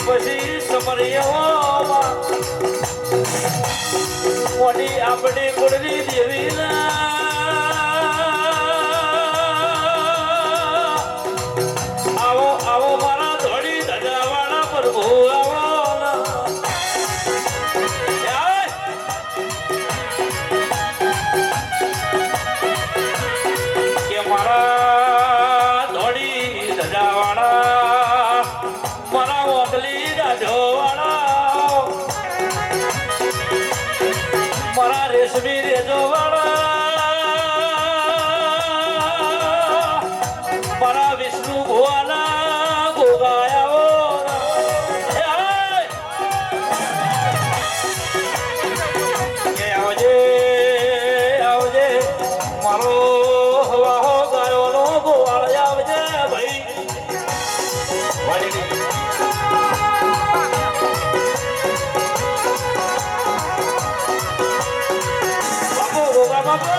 પછી સમરિયોમાં મોટી આપણી કુળની દેવી આવો આવો મારા ધોળી ધજાવાળા પ્રભુ આવો કે મારા ધોળી ધજાવાળા મારા ઓગલી રાજોવાળા મારા રેશમી રેજોવાળા મારા વિષ્ણુ ભુવાના ગોગાયાઓ કે આવજે આવજે મારો હવાહો ગાયોનો ગોવાળ આવજે ભાઈ બાપુ ગોગા બાપુ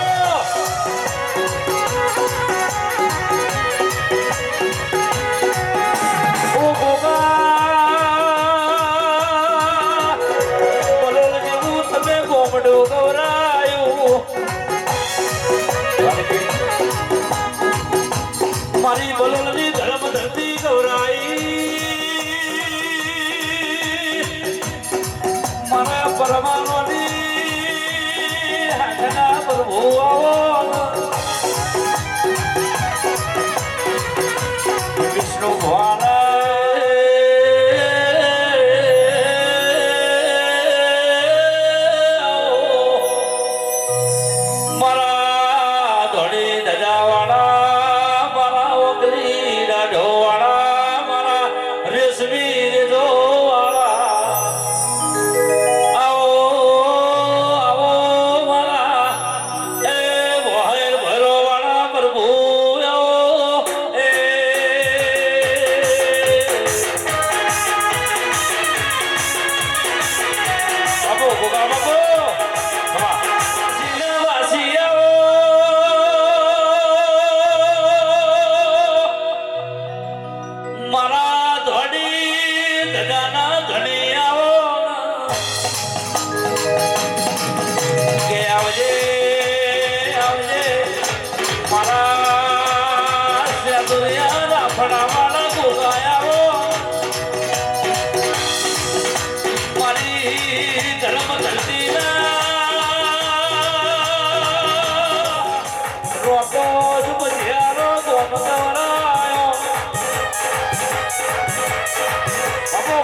મારી બલોલની ધર્મ ધરતી ગૌરાઈ મારા પરમાણુની હાથના પ્રભુ આવો વિષ્ણુ ભગવાન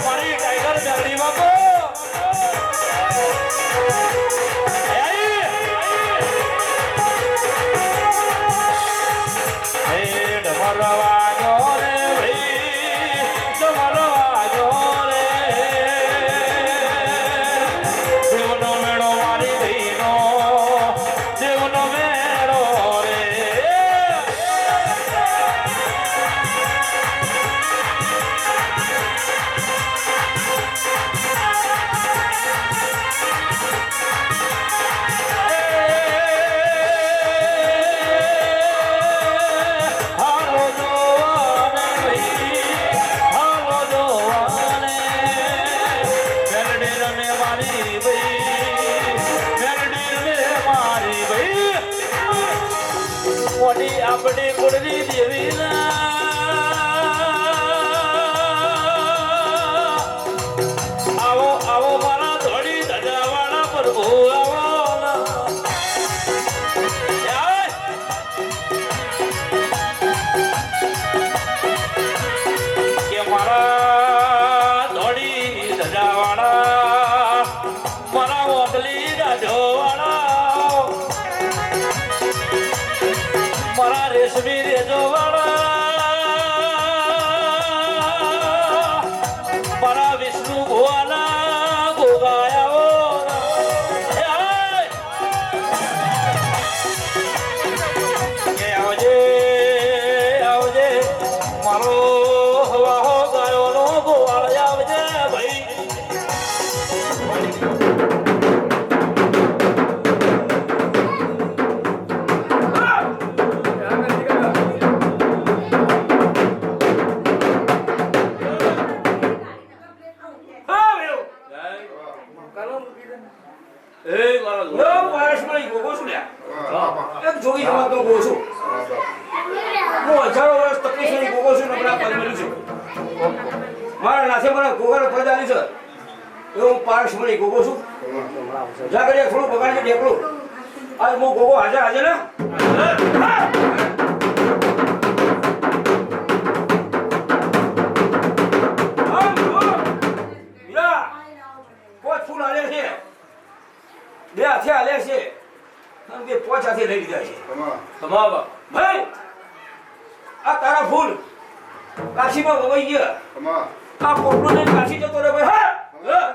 મારી ટાઈગર બેલડી બાપુ આપણી કુળની દેવી આવો આવો મારા ધોળી ધજાવાળા પ્રભુ આવો કે મારા ધોળી ધજાવાળા મારા ઓગલી રાજોવાળા મારા રેશમી રેજોવાળા મારા વિષ્ણુ ભુવાના ગોગાયાઓ કે આવજે આવજે મારો હવાહો ગાયોનો ગોવાળ આવજે ભાઈ એ મારા લો પારસમણી ગોગો છું લ્યા એક જોગી જમાતો ગોગો છું હું હજારો વર્ષ તકલીફની ગોગો છું ને હમણાં પદ્મની છું મારા નાથે મારા ગોગાનો પ્રજાની છે એ હું પારસમણી ગોગો છું જાગડિયા થોડું બગાડી ઢેકલું આજ હું ગોગો હાજર હાજર ને ફૂલ હાલે છે બે હાથે હાલે છે અને બે પોચ હાથે લઈ લીધા છે તમારા ભાઈ આ તારા ફૂલ કાશીમાં વવાઈ ગયા આ પોપડો ને કાશી જતો રે ભાઈ હા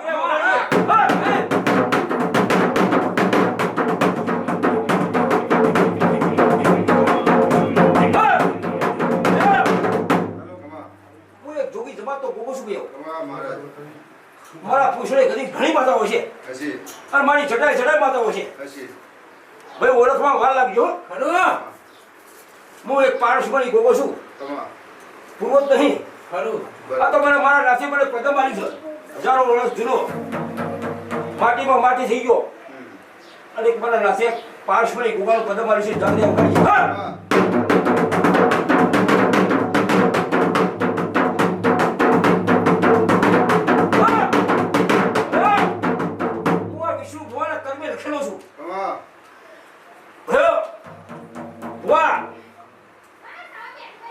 હું એક જોગી જમાતો ગોગો છું ગયો મારા પૂછડે ઘણી માતાઓ છે અને મારી જટાઈ માતાઓ છે ભાઈ ઓળખમાં વાર લાગજો ખરું હું એક પારસમણી ગોગો છું પૂર્વ જ નહીં ખરું આ તો મારા નાથી મને પ્રથમ આવી છે હજારો વર્ષ જૂનો માટીમાં માટી થઈ ગયો અને એક મારા નાથી પારસમણી ગોગાનું પ્રથમ આવી છે જાગૃતિ કરી છે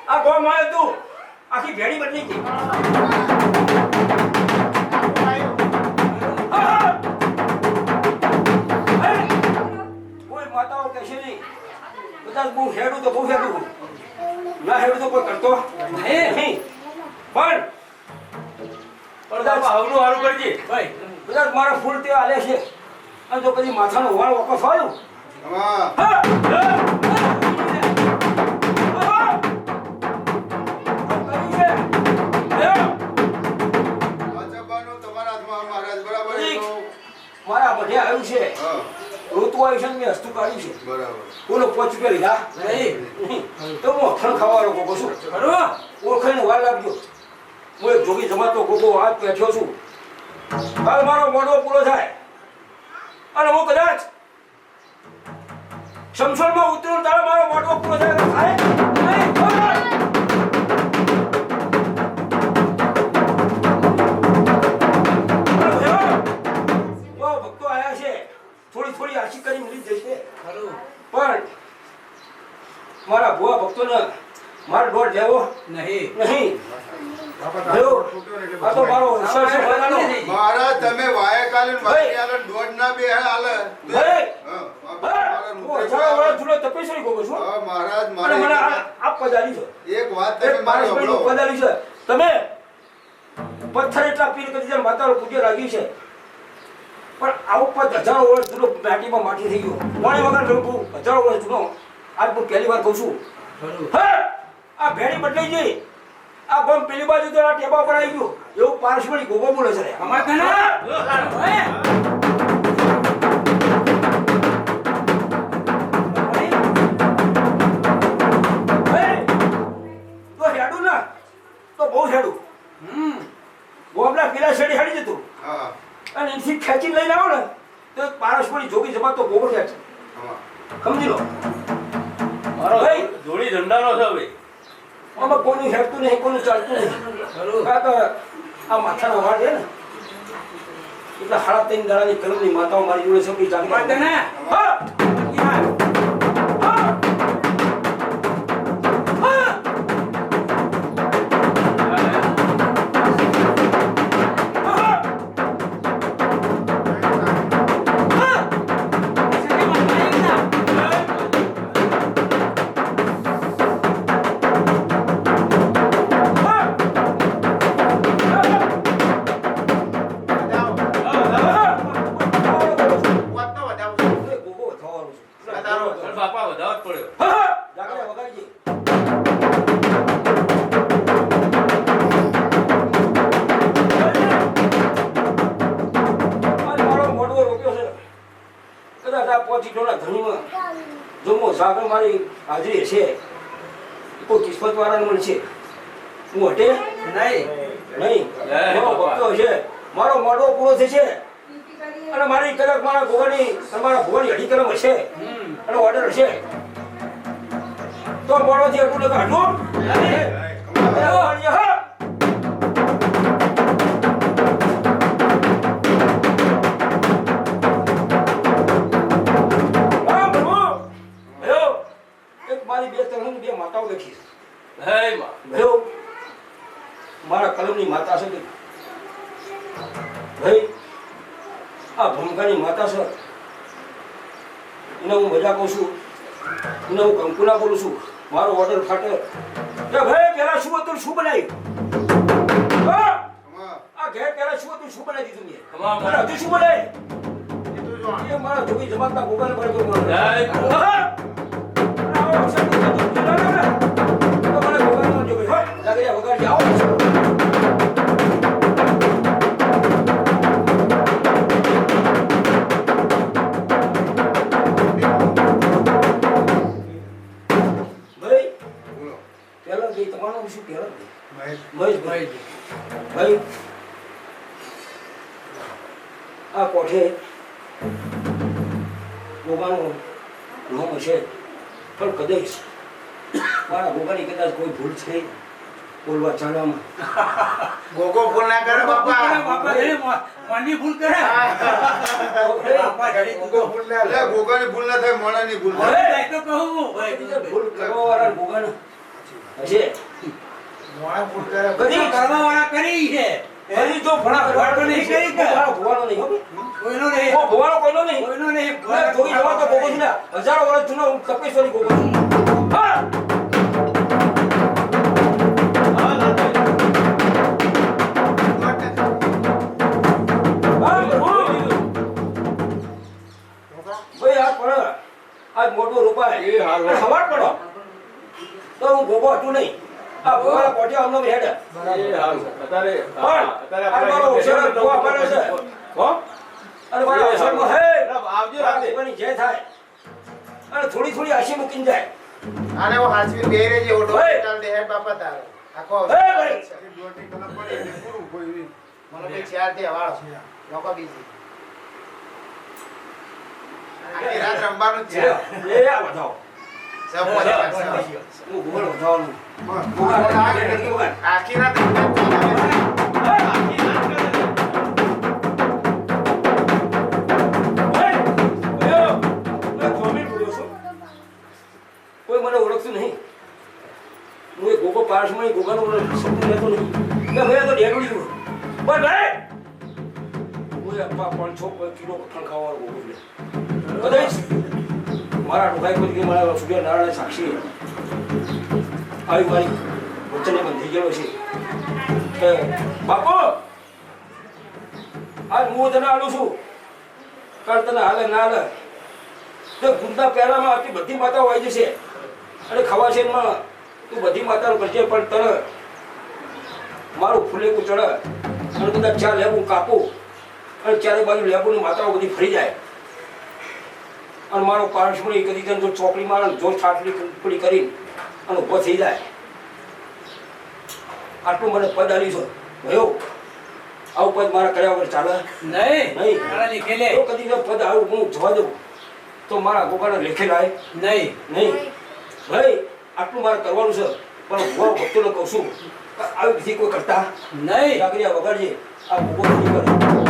આ કોમ આવ્યો તું આખી ભેડી બદલી ગઈ કોઈ માતાઓ કહેશે નહીં કદાચ બહુ હેડું તો બહુ હેડું ના હેડું તો કોઈ કરતો નહીં પણ આવનું સારું કરજે ભાઈ કદાચ મારા ફૂલ તે હાલે છે અને જો કદી માથાનો વાળ વાપસ આવ્યો મારા બધે આવ્યું છે ઋતુ આવ્યું છે મેં હસ્તું કાઢ્યું છે બોલો 5 રૂપિયા લીધા તો હું અખણ ખાવાનો ગોગો છું ઓળખાઈને વાર લાગજો હું એક જોગી જમાતો ગોગો હાથ બેઠ્યો છું હાલ મારો મોઢો પૂરો થાય અને હું કદાચ શમશોરમાં ઉતરું ત્યારે મારો મોઢો પૂરો થાય થોડી આશી કરી મળી જશે પણ મારા ભુવા ભક્તોને મારો દોડ લેવો નહીં આ તો મારો મહારાજ તમે વાય કાલે દોડ ના બે હાલે તપેશ્વરી ગોગો છું મહારાજ મને આપ પધારી છે એક વાત તમે મારો પધારી છે તમે પથ્થર એટલા પીર કરી દીધા માતાનો પૂજ્ય લાગી છે પણ આવું પદ હજારો વર્ષ જૂનો માટીમાં માટી થઈ ગયો પાણી વગર રંગું હજારો વર્ષ જૂનો આજ હું પહેલી વાર કહું છું આ ભેડી બદલાઈ ગઈ આ ગમ પેલી બાજુ તો આ ટેબા પર આવી ગયો એવું પારસમણી ગોગો બોલે છે અમાર તો હેડું ના તો બહુ હેડું ગોમલા પેલા શેડી હાડી જતું અને એનથી ખેંચી લઈને આવો ને તો પારસમણી જોગી જમાતો ગોગો ખેંચે સમજી લો મારો ભાઈ જોડી ધંધાનો છે ભાઈ આમાં કોઈનું હેડતું નહીં કોઈનું ચાલતું નહીં આ માથાનો વાળ છે ને એટલે 3.5 દાડાની કલમની માતાઓ મારી જોડે છે કોઈ જાગી ને બાપા વધાવત પડ્યો જાગડે વગાડજી મારો મોઢો રોક્યો છે કદાચ આ 5 ટોળા ધણીમાં જો હું સાગર મારી હાજરી છે કોઈ કિસ્મત વાળાને મળશે હું હટે નહીં મારો ભક્તો છે મારો મોઢો પૂરો થશે અને મારી કદાચ મારા ગોવાની તમારા ગોવાની અઢી કલમ હશે અને ઓર્ડર હશે તો મોડોથી એટલું લગા હટું મારી બે તલની બે માતાઓ લખી હે માં મારા કલમની માતા છે ભાઈ આ ભમકાની માતા છે એને હું મજા કહું છું એને હું કંકુલા બોલું છું મારો ઓર્ડર ફાટે કે ભાઈ પેલા શું હતું શું બનાવ્યું આ ઘેર પેલા શું હતું શું બનાવી દીધું મેં હજુ શું બનાય એ મારા જોગી જમાતના ગોગાને પડે તો ભાઈ આ કોઠે ગોગાનું નામ હશે પણ કદાચ મારા ગોગાની કદાચ કોઈ ભૂલ છે બોલવા ચાલવામાં ગોગો ભૂલ ના કરે બાપા માની ભૂલ કરે બાપા ઘડી ગોગો ભૂલ ના લે ગોગાની ભૂલ ના થાય મોણાની ભૂલ ભાઈ તો કહું ભૂલ કરવા વાળા ગોગાને હશે મોણા ભૂલ કરે બધી કરવા વાળા કરી છે હજી તો ભણા કરવાનો નહીં કરી કે ભોવાનો નહીં હો કોઈનો નહીં ભોવાનો કોઈનો નહીં કોઈનો નહીં જોઈ જવા તો ગોગો છે ને હજારો વર્ષ જૂનો હું તપેશ્વરી ગોગો છું હા આજ મોટો રૂપાય એ હાલ સવાર પડો તો હું ગોગો હતું નહીં આ ભોવાના કોઠિયા અમને હેડ એ હાલ અત્યારે પણ મારો ઓછેરો ગોવા પડે છે હો અને મારો ઓછેરો હે આવજો રાતે કોની જે થાય અને થોડી થોડી આશી મૂકીને જાય આને હું હાચવી બે રેજે ઓટો હોસ્પિટલ દે હે બાપા તારો આખો હે ભાઈ દોટી કલમ પડી ને પૂરું કોઈ મને બે ચાર દે વાળો લોકો બીજી આખી રાત રમવાનું જ છે એ આ બતાવો સબ બધા હું ગોળ બતાવવાનું આખી રાત કોઈ મને ઓળખતું નહીં હું એ ગોગો પારસમાં ગોગાનો શબ્દ લેતો નહીં કે ભાઈ તો ડેડું પણ ભાઈ હું આપવા 500 કિલો કઠણ ખાવાનો ગોગો છે કદાચ મારા ડોકાઈ કોઈ મારા સૂર્યનારાયણ સાક્ષી આવી મારી વચને બંધી ગયેલો છે કે બાપુ આજ હું તને આલું છું કાલ તને હાલે ના હાલે તો ગુંદા પહેલામાં આટલી બધી માતાઓ આવી જશે અને ખવાશેરમાં તું બધી માતાનું કરજે પણ તને મારું ફૂલેકું ચડે અને કદાચ ચાર લેબું કાપું અને ચારે બાજુ લેબુની માતાઓ બધી ફરી જાય અને મારો પારસમણી કદી તને જો ચોકડી મારે જો છાટલી પડી કરી અને ઊભો થઈ જાય આટલું મને પદ આલી છો ભયો આવું પદ મારા કર્યા વગર ચાલે નહીં નહીં મારા લીખેલે તો કદી જો પદ આવું હું જવા દઉં તો મારા ગોપાને લેખેલા નહીં નહીં ભાઈ આટલું મારે કરવાનું છે પણ હું ભક્તોને કહું છું આવી વિધિ કોઈ કરતા નહીં જાગરિયા વગાડજે આ ભૂગો નહીં કરે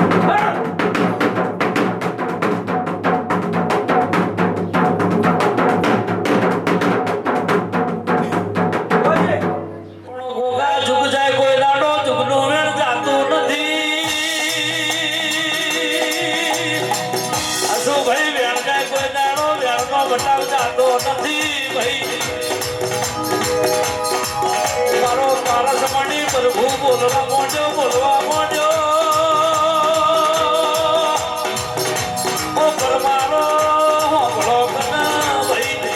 બોલવા મોજો ઓ પરમારો હોળો કના ભાઈ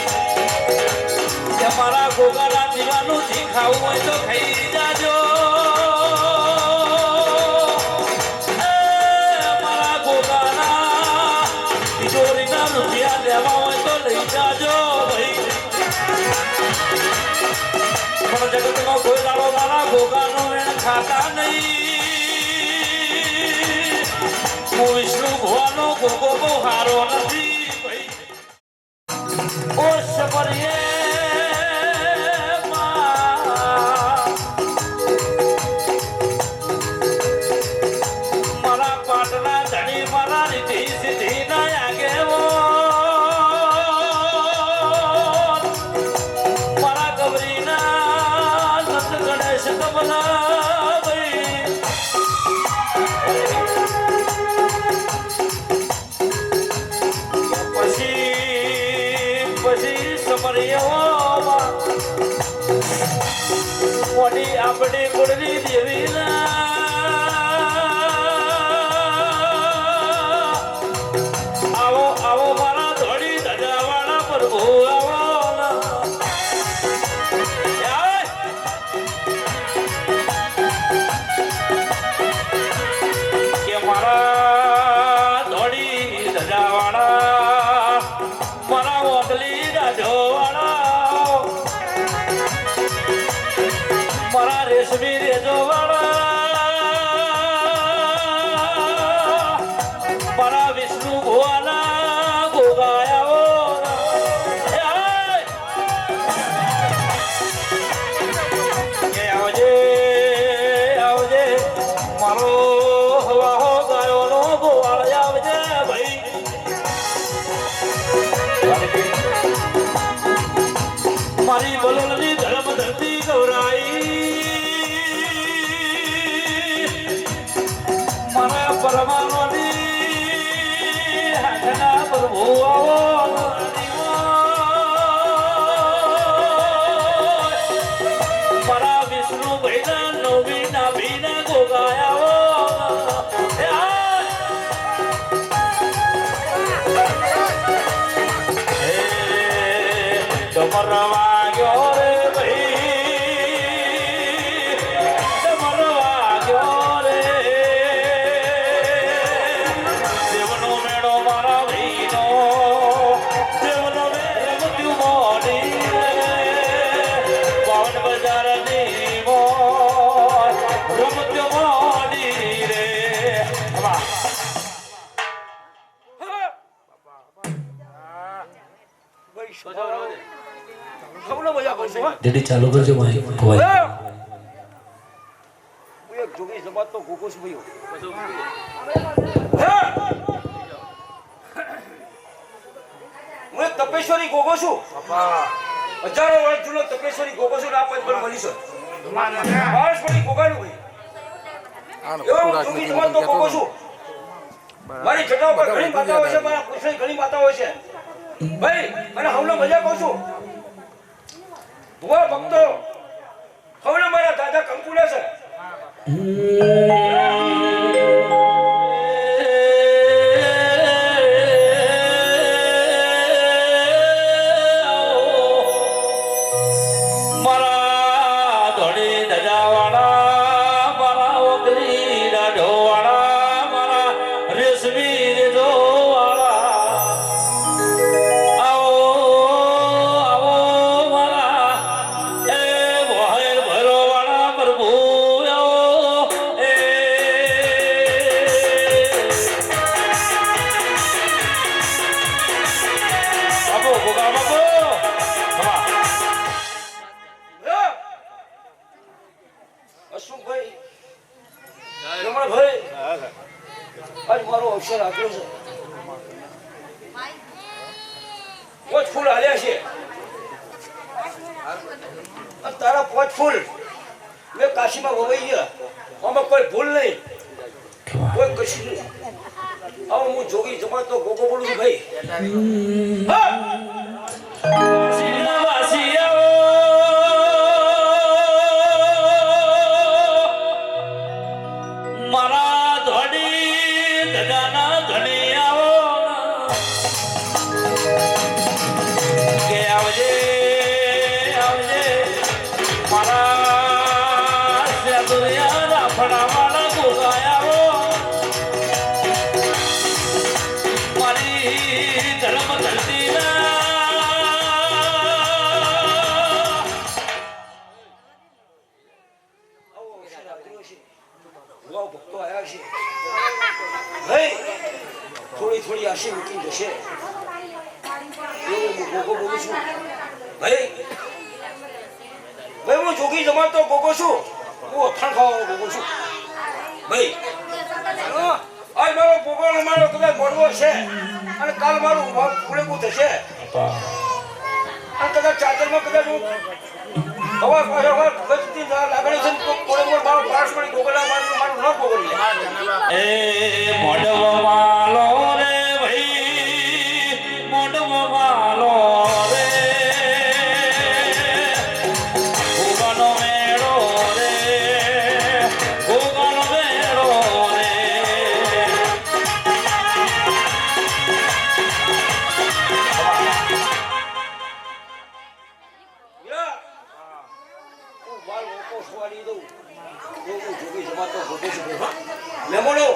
મારા ગોગાના દીવાનું થી ખાવું હોય તો ખાઈ જાજો મારા ગોગાના તિજોરીના રૂપિયા લેવા હોય તો લઈ જાજો ભાઈ પણ જગતમાં કોઈ દાડો મારા ગોગાનો ખાતા નહીં હું વિષ્ણુ ભવાનો ગોગો બહુ હારો નથી ભાઈ ઓ સબરીએ મારા પાટલા ધણી મારા રીતિ સીધી ના આગેવો મારા ગબરીના નંદ ગણેશ કમલા મોટી આપણી કુળની દેવી આવો આવો મારા ધોળી ધજાવાળા પ્રભુ આવો કે મારા ધોળી ધજાવાળા મારા ઓગલી રાજો મારા રેશમી રેજો વાળા મારા વિષ્ણુ ભુવાના ગોગાયા આવજે આવજે મારો હવાહો ગાયો નો ગોવાળ આવજે ભાઈ મારી બલોલની ધર્મ ધરતી ગૌરાઈ મારા પરમાણુની હાથના પ્રભુ આવો મારા વિષ્ણુ ભાઈના નવી નાભીના ગોગાયા કમરવા ડેડી ચાલુ કરજો ભાઈ હું એક જોગી સમાજ તો ગોગો છું ભાઈ હું એક તપેશ્વરી ગોગો છું હજારો વર્ષ જૂનો તપેશ્વરી ગોગો છું આ પદ પર મળી છે બાળપણી ગોગાનું ભાઈ એવો જોગી સમાજ તો ગોગો છું મારી જટાઓ પર ઘણી માતાઓ છે મારા કૃષ્ણ ઘણી માતાઓ છે ભાઈ અને હમણાં મજા કહું છું ભુવા ભક્તો હમણાં મારા દાદા કંકુલા છે મારા ધોળી ધજાવાળા મારા ઓગલી રાઢોવાળા મારા રેશમી રેજોવાળા અક્ષર આપ્યો છે પોચ ફૂલ હાલ્યા છે તારા પોચ ફૂલ મેં કાશીમાં વવાઈ ગયા આમાં કોઈ ભૂલ નહીં કોઈ કશું નહીં આવો હું જોગી જમાતો ગોગો બોલું છું ભાઈ મારા ધોળી ધજાના ધણી આવો કે આવજે આવજે મારા દુનિયા રાફડા વાળા ગોગાયા મારી ધર્મ ધરતી ભક્તો આવ્યા છે થોડી થોડી આશી મૂકી જશે એવું હું ગોગો બોલું છું ભાઈ હું જોગી જમાતો ગોગો છું હું અથાણ ખાવાનો ગોગો છું ભાઈ આજ મારો ગોગો મારો કદાચ મળવો છે અને કાલ મારું પૂરેપૂરું થશે અને કદાચ ચાદરમાં કદાચ હું હવા ગજતી લાગણી છે તો કોડે મોડ મારો પાસ મળી ગોગલા મારું ન ગોગલી એ મોડવો વાલો રે ભાઈ મોડવો વાલો રે ગોગાનો મેળો રે ગોગાનો મેળો રે હું બાલ લોકો સુવાડી દઉં જોગી જમાતો ગોગો છું મેમોનો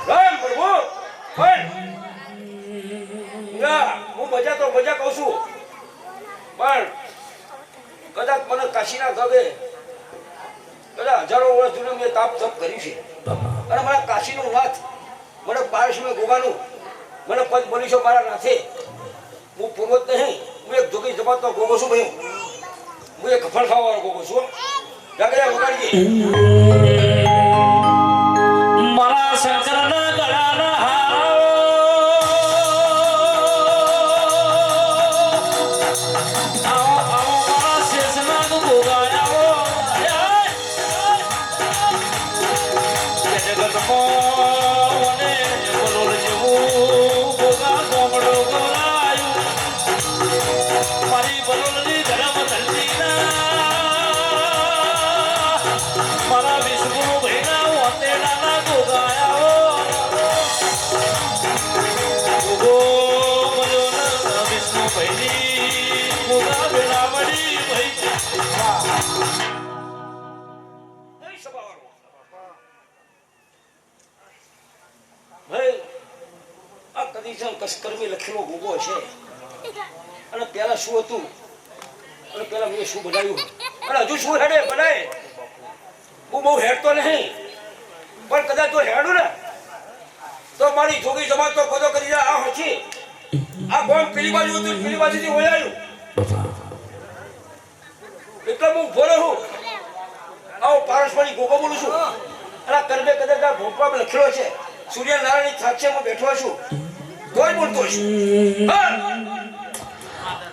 રામ પ્રભુ હું મજા તો મજા કહું છું પણ કદાચ મને કાશીના ગગે કદાચ હજારો વર્ષ જૂનું મેં તાપ તપ કર્યું છે અને મારા કાશીનું નાથ મને પારસમાં ગોગાનું મને પદ બોલી છો મારા નાથે હું પૂર્વત નહીં હું એક જોગી જમાતો ગોગો છું ભાઈ હું એક કફણ ખાવાનો ગોગો છું જાગડ્યા વગાડીએ મારા શંકરના ગળાના હારો આવો આવો મારા શેષના ગોગાયાઓ જગતમો વને બોલોલ જેવું ગોગા ગોમડો ગોલાયું મારી બોલોલની ધરમ ધરતીના મારા વિષ્ણુ ભાઈના વંદેડાના ગોગાયાઓ ગોગો મલોના વિષ્ણુ ભાઈની ગોગા વેળાવડી ભાઈ નહીં સભાવાળો ભાઈ આ કદીશન કસ્કર્મી લખેલો ગોગો છે અને પેલા શું હતું અને પેલા મેં શું બનાવ્યું અને હજુ શું હેડે બનાય હું બહુ હેડતો નહીં પણ કદાચ તો હેડું ને તો મારી જોગી જમાતો કદો કરી જાય આ હછી આ ગોમ પેલી બાજુ હતું પેલી બાજુથી ઓળાયું એટલે હું ઉભો રહું આવો પારસવાળી ગોગો બોલું છું અને આ કરબે કદાચ આ ભોપામાં લખેલો છે સૂર્યનારાયણની સાક્ષે હું બેઠો છું તોય બોલતો છું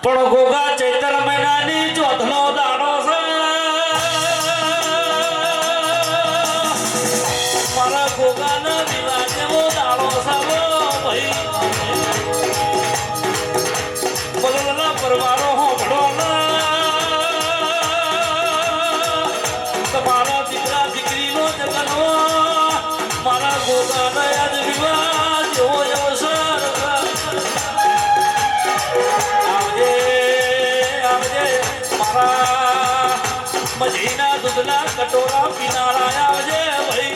પણ ગોગા ચૈતર મહિનાની ચોથનો દાડો છે મારા ગોગાના વિવાદેવો દાડો સાબો ભાઈ બોલોના પરવારો હોબળો તમારા દીકરા દીકરીનો જગનો મારા ગોગાના યાદ વિવાદ જેવો અવસર મજીના દૂધના કટોરા પીનારા આવજે ભાઈ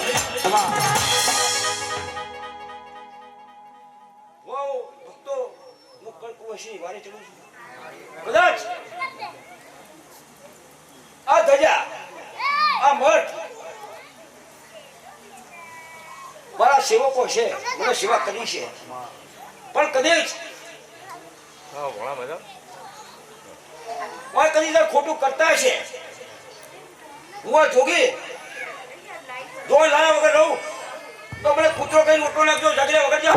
ભક્તો હું કલ્પવશી વારે ચડું છું કદાચ આ ધજા આ મઠ મારા સેવકો છે મને સેવા કરી છે પણ કદાચ કદી ખોટું કરતા છે હું આ જોગી દોય લાયા વગર રહું તો મને કૂતરો કઈ મોટો નાખજો જાગડ્યા વગર જા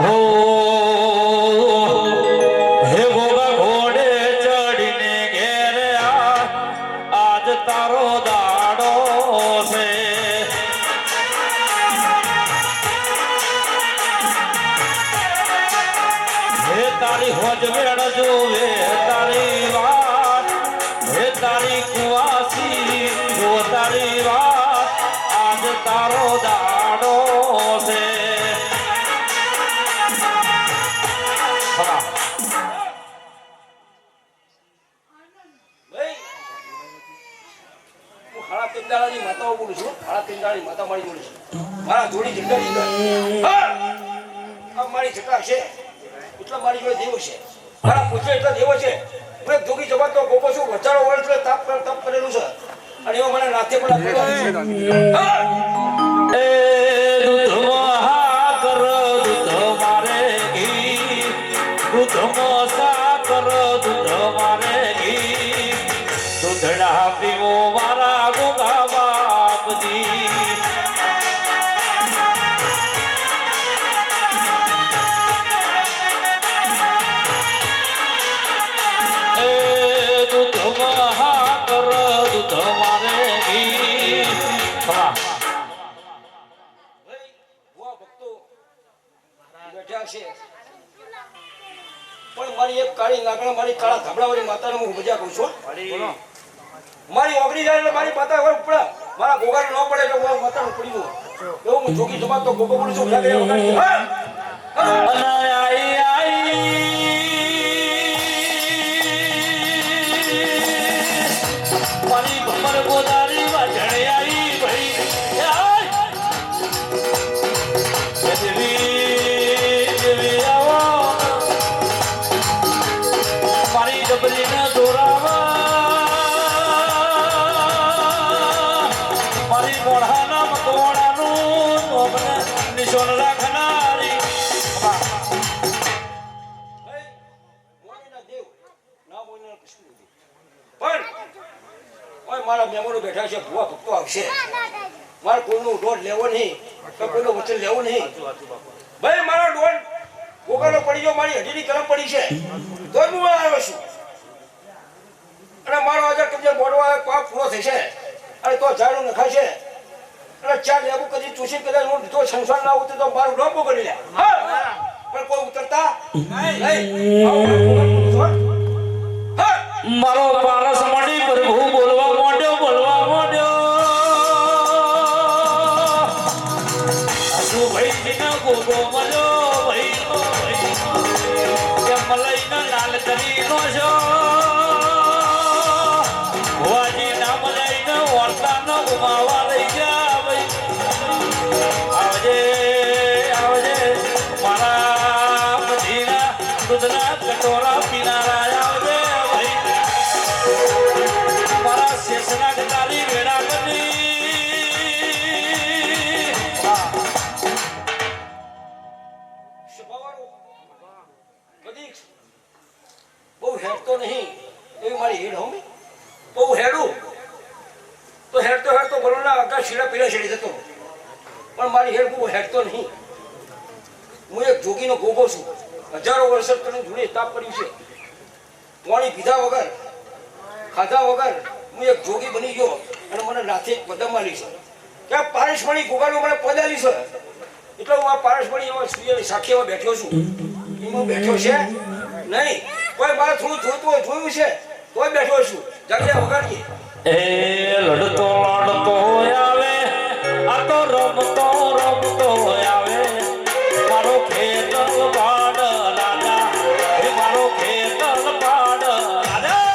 હે ગોગા ઘોડે ચડીને ઘેર આજ તારો દાડો છે હે તારી હોજ વેળ જોવે તારી વાત હે તારી કુવાસી જો તારી વાત આજ તારો દાડો છે હાડા પિંડાળાની માતાઓ બોલું છું હાડા પિંડાળાની માતા મારી બોલું છું મારા જોડી જગ્યા આ મારી જગ્યા છે એટલા મારી જોડે દેવો છે મારા પૂછે એટલા દેવો છે હું એક જોગી જમાતો ગોપો છું વચારો વર્ષ તપ કરેલું છે અને એમાં મને નાથે પણ એ દૂધમાં હા કર બેઠા છે પણ મારી એક કાળી નાગણા મારી કાળા ધાબળાવાળી માતાને હું મજા કહું છું મારી ઓગળી જાય એટલે મારી માતા હવે ઉપડા મારા ગોગાને ન પડે એટલે હું માતાનું પડી દઉં એવું હું જોગી જમા તો ગોગો બોલું છું લાગે વગાડી મારી ભમર ગોદારી વાજણે આવી ભાઈ દેવી આવો મારી ડબલીને દોરાવા મારી મોઢાના મકવાણાનું નોમને નિશાન રાખનારી મારા મહેમાનો બેઠા છે ભુવા ભક્તો આવશે મારે કોઈનું દોઢ લેવો નહીં તો કોઈનું વચન લેવું નહીં ભાઈ મારો દોઢ ગોગાનો પડી ગયો મારી હજીની કલમ પડી છે તો જ હું આવ્યો છું અને મારો આજે કબજે બોડવા પાપ પૂરો થશે અને તો ઝાડું નખાશે અને ચાર લેવું કદી ચૂસી કદાચ હું તો સંસાર ના ઉતરે તો મારું ડોબો કરી લે પણ કોઈ ઉતરતા નહીં મારો પારસ મળી પ્રભુ બોલવા માંડ્યો હસુ ભાઈ ને ગોગો મળ્યો ભાઈ કે મલઈ ના લાલ કરી નો છો ભુવાજી ના મલઈ ને વર્તા ન ગુમાવા લઈ જા ભાઈ આવજે મારા મધીના દૂધના કટોરા પીનારા આવજે શેષના ગતાલી વેળા કરી બહુ હેડતો નહીં એવી મારી હેડ હોમી બહુ હેડું તો હેડતો બરોડા આગળ શીડા પીડા છેડી જતો પણ મારી હેડ બહુ હેડતો નહીં હું એક જોગીનો ગોગો છું હજારો વર્ષ કરીને જોડે તાપ પડ્યું છે પાણી પીધા વગર ખાધા વગર હું એક જોગી બની ગયો અને મને નાથે પદમ મારી છે કે પારસમણી ગોગાનો મને પદાલી છે એટલે હું આ પારસમણી એવા સૂર્યની સાક્ષી એવા બેઠો છું એમાં બેઠો છે નહીં કોઈ મારે થોડું જોઈતું હોય જોયું છે તોય બેઠો છું જાગ્યા વગાડીએ એ લડતો આવે આ તો રમતો આવે મારો ખેતર પાડ લાલા એ મારો ખેતર પાડ લાલા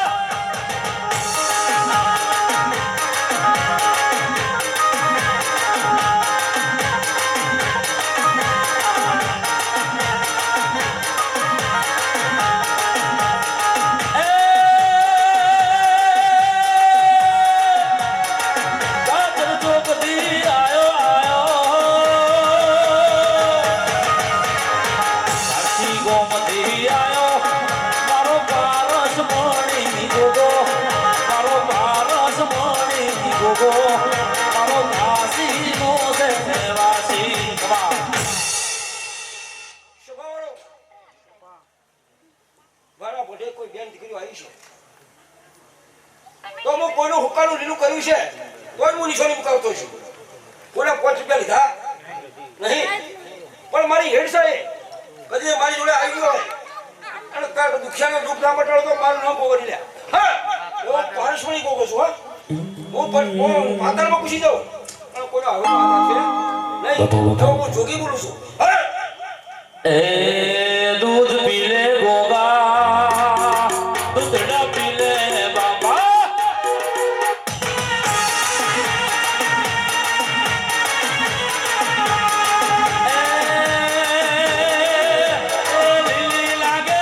જોગી બોલું છું એ દૂધ પીલે ગોગા દૂધડા પીલે બાબા લીલી લાગે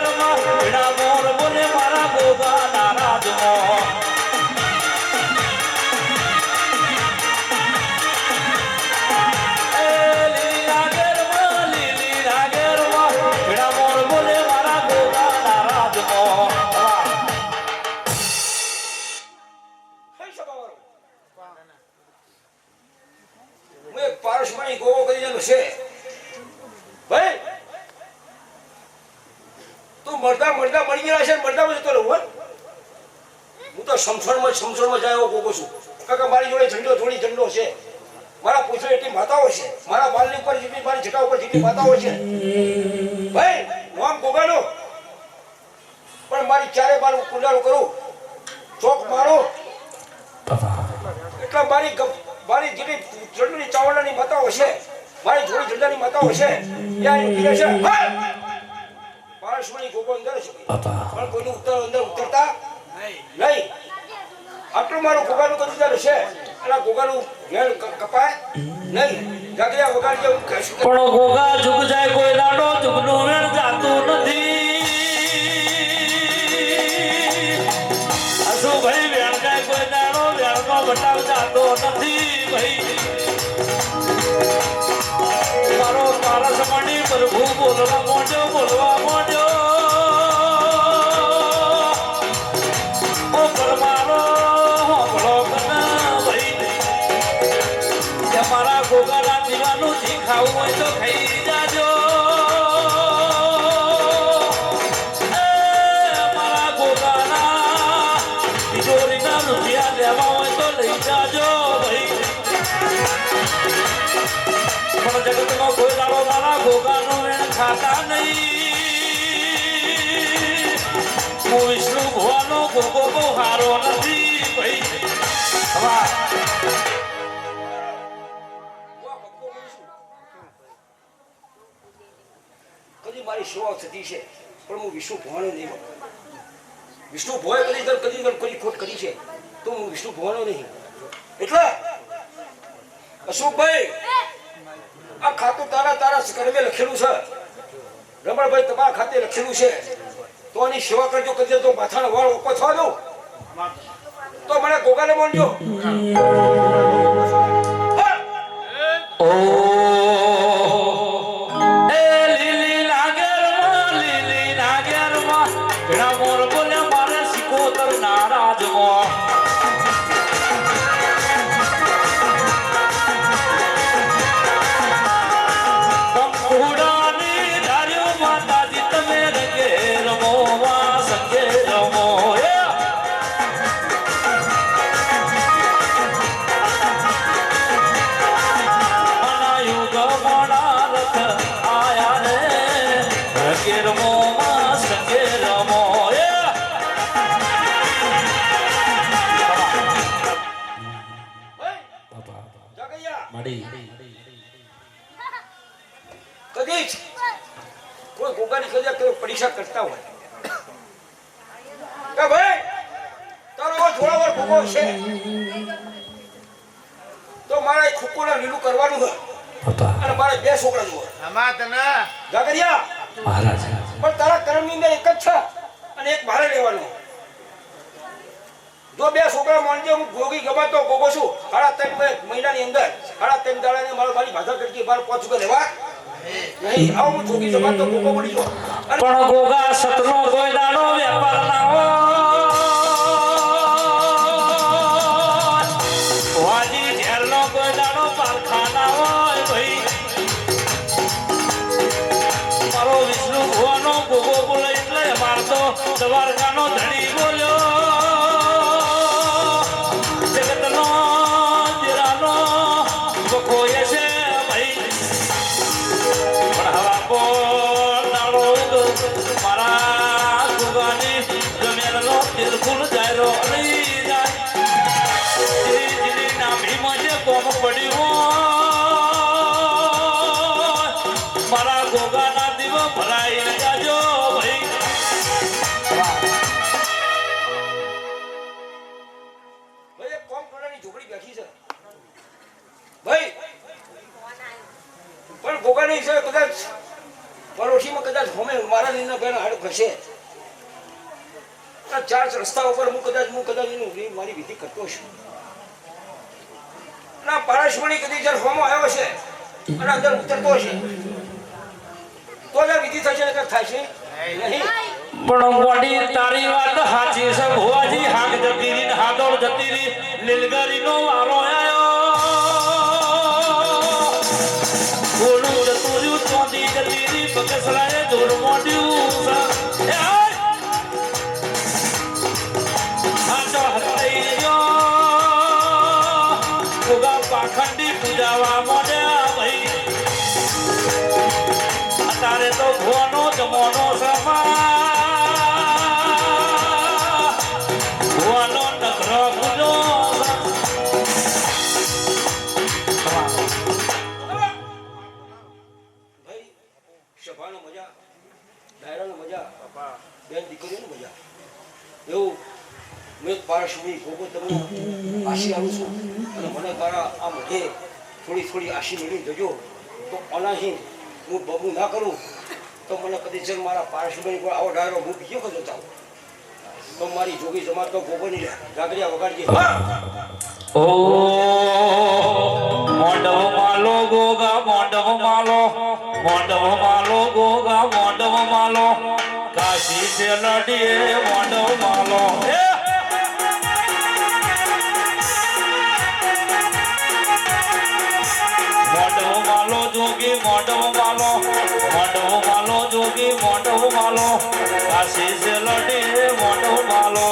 રમાં ભીડા મોર બોલે મારા ગોગા નારાજ પારસમણી ગોવો કરી છે ભાઈ તું મરદા મળી ગયા છે મરદામાં જતો રહું હું તો સમસણમાં જાય એવો ગોગો છું કાકા મારી જોડે ઝંડો છે મારા પૂછડે એટલી માતાઓ છે, મારા બાલની ઉપર જેટલી, મારી જટા ઉપર જેટલી માતાઓ છે. ભાઈ નામ ગોગાનો, પણ મારી ચારે બાર કુંડાળો કરું, ચોક મારો એટલા મારી જેટલી ચડની ચાવડાની માતાઓ છે, મારી જોડી જડાની માતાઓ છે, ત્યાં ઉતરે છે. પારસમણી ગોગો અંદર છે, પણ કોઈનું અંદર ઉતરતા નહીં. આટલું મારું ગોગાનું કદીદાર છે, અને ગોગાનું વેણ કપાય નહીં. જાગરિયા વગાડી હું કહીશું પણ ગોગા ઝુક જાય કોઈ દાડો ઝુકનું વેણ જાતું નથી. ભાઈ વેણ જાય કોઈ દાડો વેણનો બટાવ જાતો નથી. ભાઈ મારો પારસમણી પ્રભુ બોલવા માંડ્યો, બોલવા માંડ્યો. ઓ પરમારો બોલો કના ભાઈ, કે મારા ગોગાના દીવાનું જી ખાવું હોય તો ખાઈ જાજો. મારા ગોગાના તિજોરીના રૂપિયા લેવા હોય તો લઈ જાજો ભાઈ. પણ જગતમાં કોઈ દાડો મારા ગોગાનો વેણ ખાતા નહીં. હું વિષ્ણુ ભવાનો ગોગો બહુ હારો નથી ભાઈ. કદી મારી સેવા થતી છે, પણ હું વિષ્ણુ ભવાનો નહીં. વિષ્ણુ ભોય કદી ખોટ કરી છે, તો હું વિષ્ણુ ભવાનો નહીં. એટલે અશોકભાઈ, આ ખાતું તારા કર્મે લખેલું છે. રમણભાઈ તમારા ખાતે લખેલું છે, તો આની સેવા કરજો. કદી તો માથાનો વાળ ઓપો થવા દઉં તો મને ગોગાને બોલજો. લીલી નાગેરમાં ઘણા મોર બોલે મારે સિકોતર નારાજમાં. કંકુડાની ધાર્યો માતાજી તમે રંગે રમો માં સંગે રમો. કદી જ કોઈ ગોગાની કદાચ પરીક્ષા કરતા હોય કે ભાઈ તારો જોડાવર ગોગો છે, તો મારે ખુકુના લીલું કરવાનું છે, અને મારે 2 છોકરા જોવા. જાગરિયા પણ તારા કર્મની અંદર એક જ છે, અને એક મારે લેવાનું. જો 2 છોકરા માનજે, હું ગોગી ગમાતો ગોગો છું. 3.5 મહિનાની અંદર 3.5 દાડાની મારી ભાષા કરતી મારે 5 રૂપિયા લેવા નહીં. આવું હું જોગી જમાતો ગોગો પડી ગયો. પણ ગોગા સતનો કોઈ દાડો વેપાર ના હોય. વાજી ઝેરનો કોઈ દાડો પારખાના હોય ભાઈ. મારો વિષ્ણુ ભુવાનો ગોગો બોલે એટલે મારતો દ્વારકાનો ધણી બોલ્યો. જગતનો જીરાનો બખોય છે ભાઈ. પણ હવા પર દાડો મારા ગોગાની જમેરનો બિલકુલ જાયરો નહીં જાય. જીની નાભીમાં જે કોમ પડ્યું મારા ગોગાના દીવો ભરાઈ જાજો ભાઈ. ભાઈ એક કોમ ટોળાની ઝોપડી બેઠી છે ભાઈ, પણ ગોગાની છે કદાચ પરોઠીમાં કદાચ હોમે મારા લીના બેન હાડ ખસે. 4 રસ્તા ઉપર હું કદાચ એનું મારી વિધિ કરતો છું. ના પારસમણી કદી જ્યારે હોમો આવ્યો છે અને અંદર ઉતરતો છે, તો જ વિધિ થશે ને થાય છે નહીં. પણ વડી તારી વાત સાચી છે ભુવાજી. હાક જતી રી હાદોડ જતી રી લીલગરીનો વારો આયો. ગોળું જતું રહ્યું ચોંધી જતી રી બકસરાએ જોર મોડ્યું. પાખંડી પૂજા પારસુની ગોગો તમને આશી આવું છું અને મને મારા આ મોઢે થોડી થોડી આશી મેળવી જજો તો અનાહી હું બબુ ના કરું તો મને કદી છે મારા પારસુભાઈ કોઈ આવો ડાયરો હું બીજો કદો ચાલું તો મારી જોગી જમાત તો ગોગોની જાગરિયા વગાડજે ઓ મોંડવ માલો ગોગા મોંડવ માલો ગોગા મોંડવ માલો કાશી સે લડીએ મોંડવ માલો મોંડવ માલો જોગી મોંડવ માલો જોગી મોંડવ માલો કાશી સે લડીએ મોંડવ માલો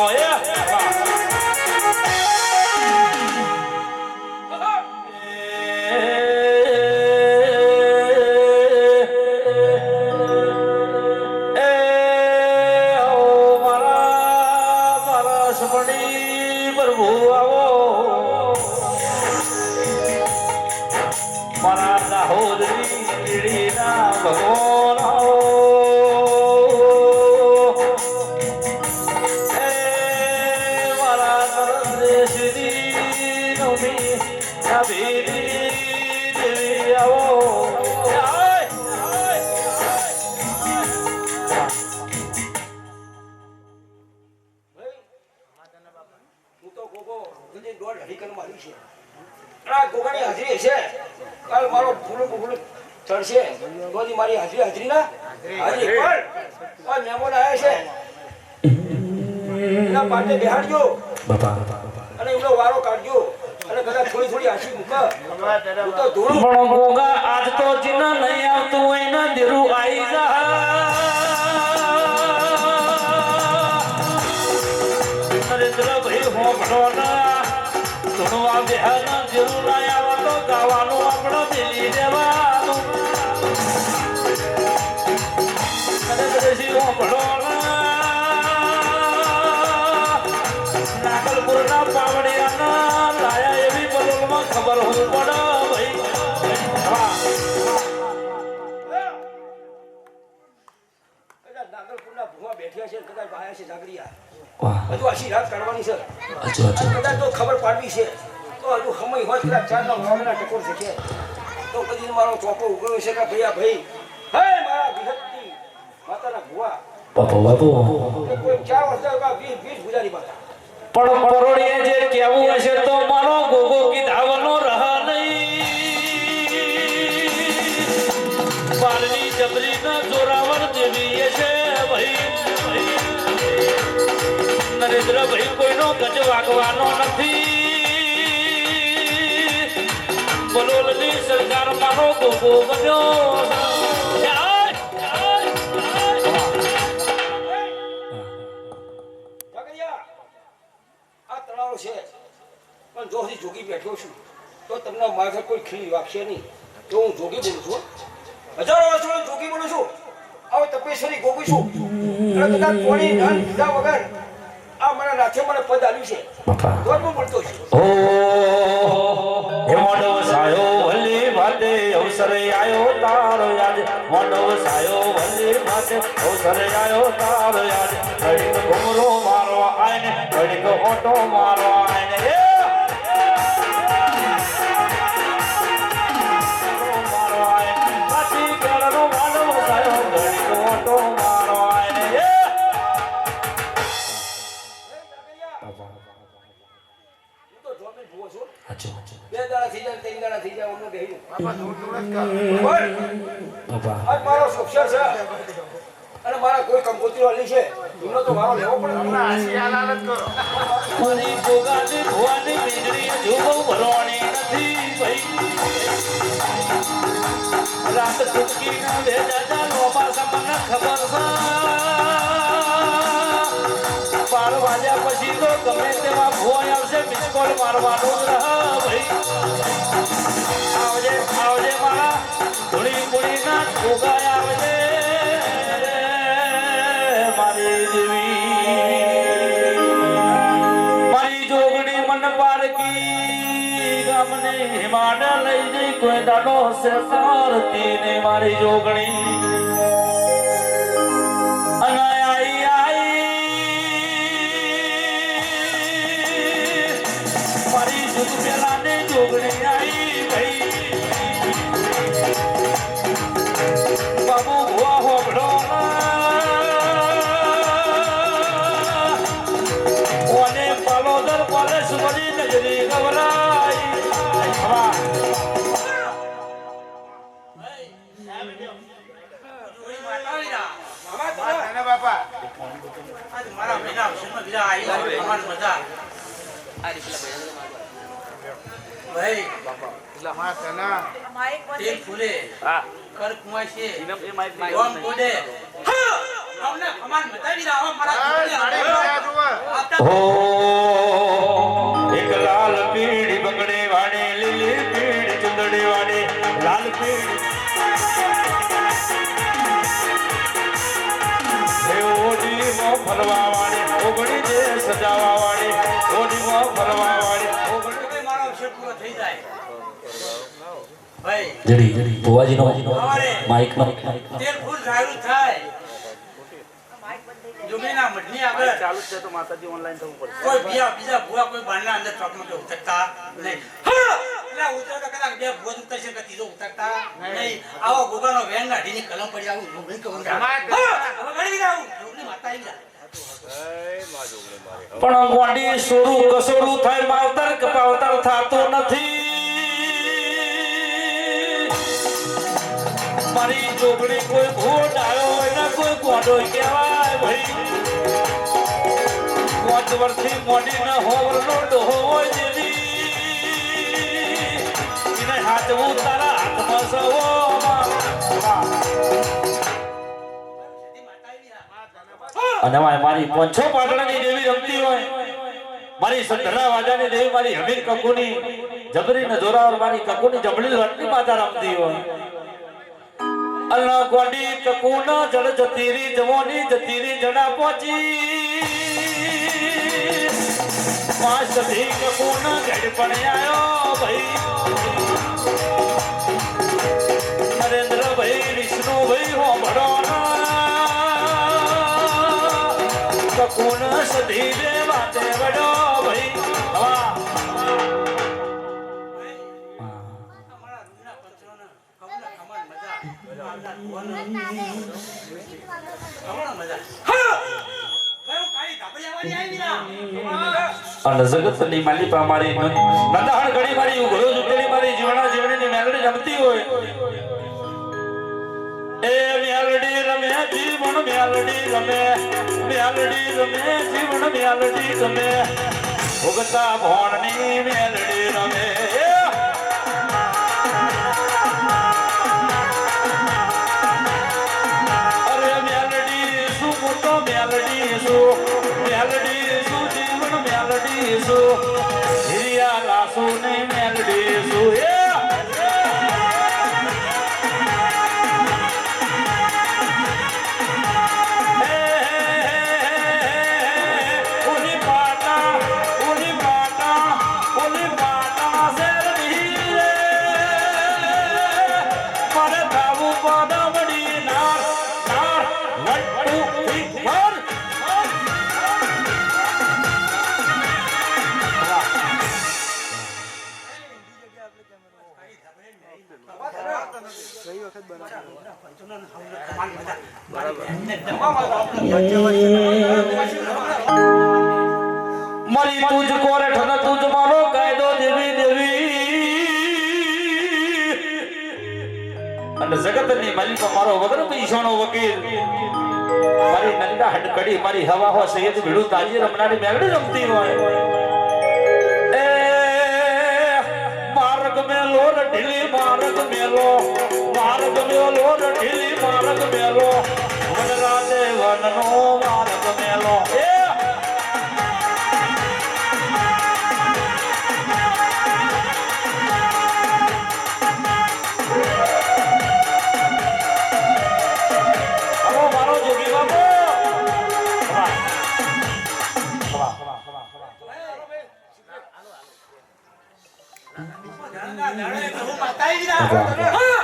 મારી હાજરી ના હાજરી પણ મહેમાન આવ્યા છે એના પાટે બેહાડજો અને એમનો વારો કાઢજો અને કદાચ થોડી થોડી હાસી મૂકા હું તો ધૂળ પણ ગોગા આજ તો જીન નહીં આવતું એના દેરું આઈ જા નરેન્દ્રભાઈ હો ભણોના ધૂણવા બેહાના દેરું ના આવે તો ગાવાનું આપણે બેલી દેવાનું નાગલપુરના પાવડિયાના લાયા એવી બલોલમાં ખબર હું પડે નાગલપુરના ભૂવા બેઠ્યા છે કદાચ બાયા છે જાગરિયા હજુ આશી રાત કાઢવાની છે કદાચ તો ખબર પાડવી છે તો હજુ સમય હોય કદાચ ચારના વાવના ટકોર છે તો કદી મારો ચોપો ઉગડ્યો છે કે ભૈયા ભાઈ હે મારા વિહતની માતાના ભૂવા કોઈ 4 વર્ષ 20 ગુજારી માતા પણ પરોડીએ જે કેવું હશે તો મારો ગોગો કીધાવનો રહ નહીં બારની જબરી ન જોરાવર દેવી છે ભાઈ નરેન્દ્રભાઈ કોઈનો ગજ વાગવાનો નથી બલોલની સરકાર મારો ગોગો બન્યો છે પણ જો હજી જોગી બેઠો છું તો તમને માથે કોઈ ખીલી વાગશે નહીં તો હું જોગી બોલું છું હજારો વર્ષોથી જોગી બોલું છું હવે તપેશ્વરી ગોગી છું અને કદાચ કોણી ધન દીધા વગર આ મારા નાથે મને પદ આલ્યું છે તો હું બોલતો છું ઓ હે મોડો સાયો વલી ભાતે અવસર આયો તારો યાદ મોડો સાયો વલી ભાતે અવસર આયો તારો યાદ ઘડીક ઘુમરો મારવા આઈને ઘડીક ઓટો મારવા આઈને મારવા આઈને પાછી ગળનો મોડો સાયો ઘડીક ઓટો મારવા આઈને બે દાડા થઈ જાય 3 દાડા થઈ જાય ઓનો બેહી બાપા મારો સોક્ષર છે અને મારા કોઈ કંકોત્રી વાલી છે એમનો તો મારો લેવો પડે તમને આશી આલાલત કરો મારી ગોગાની ભવાની મીંડરી જોવો ભરવાની નથી ભાઈ રાત ચૂકી ના દે દાદા લોબા તમને ખબર છે 12 વાગ્યા પછી તો ગમે તેમાં ભોય આવશે મિસકોલ મારવાનો જ રહ ભાઈ આવજે આવજે મારા ધોળી પોળી ના ગોગા આવજે મારી દેવી મારી જોગણી મન પારકી ગામને હિમાડ લઈ જઈ કોઈ દાડો સે સારતી ને મારી જોગણી અને આઈ આઈ તેલ ફૂલે હા કર કુંવા છે એ મારી ગોમ કોડે અમને અમાર મતાવી રાવા મારા હો એક લાલ પીળી બગડે વાડે લીલી પીળી ચુંદડી વાડે લાલ પીળી ઓડીમાં ફરવા વાડે ઓગણી જે સજાવા વાડે ઓડીમાં ફરવા વાડે ઓગણી મારો અવસર પૂરો થઈ જાય ભાઈ જડી ભુવાજીનો માઈક નો તેલ ફૂલ સારું થાય જુમેના મઢની આગળ ચાલુ છે તો માતાજી ઓનલાઈન થવું પડશે કોઈ બીજા ભુવા કોઈ બારના અંદર ચોકમાં કે ઉતરતા નહીં એટલે ઉતરો તો કદાચ બે ભુવા ઉતરશે કે ત્રીજો ઉતરતા નહીં આવો ગોગાનો વેણ ગાડીની કલમ પડી આવું જોગણી કહું હવે ગણી આવું જોગણી માતા આવી પણ ગોંડી સોરું કસોરું થાય માવતર કપાવતર થાતો નથી મારી જોગણી કોઈ ભૂત આવ્યો હોય ને કોઈ ગોંડો કહેવાય ભાઈ 5 વર્ષથી મોડી ન હોવરનો ડોહો હોય જેવી એને હાથવું તારા હાથમાં સવો અને મારી પોંછો પાટણની દેવી રમતી હોય મારી સંધરા વાજાની દેવી મારી હમીર કકુની જબરી ને જોરાવર મારી કકુની જબડી લટની માતા રમતી હોય અલ્લા ગોડી કકુના જળ જતીરી જવાની જતીરી જડા પહોંચી પાંચ સધી કકુના ગઢ પણ આયો ભાઈ નરેન્દ્ર ભાઈ વિષ્ણુ ભાઈ હો ભડો કકુન સધી રે વાતે વડો ભાઈ હવા અને જગતની માલિપા મારી નંદાહણ ઘડી મારી ઉઘડો જુટેલી મારી જીવણા જીવણીની મેલડી રમતી હોય એ મેલડી રમે જીવણ મેલડી રમે મેલડી રમે જીવણ મેલડી રમે ભોગતા ભોણની મેલડી રમે અરે મેલડી શું મોટો મેલડી શું મેલડી શું જીવન મેલડી શું હિરિયા લાસુ ને મેલડી શું મારી તુજ કોરઠ ન તુજ મારો કાયદો દેવી દેવી અને જગતની માલિક મારો વગર પૈસાનો વકીલ મારી નંદા હડકડી મારી હવા હો સૈયદ ભીડું તાજી રમનારી મેલડી રમતી હોય એ માર્ગ મેલો રઢીલી માર્ગ મેલો રઢીલી માર્ગ મેલો વનરાજે વનનો માર્ગ મેલો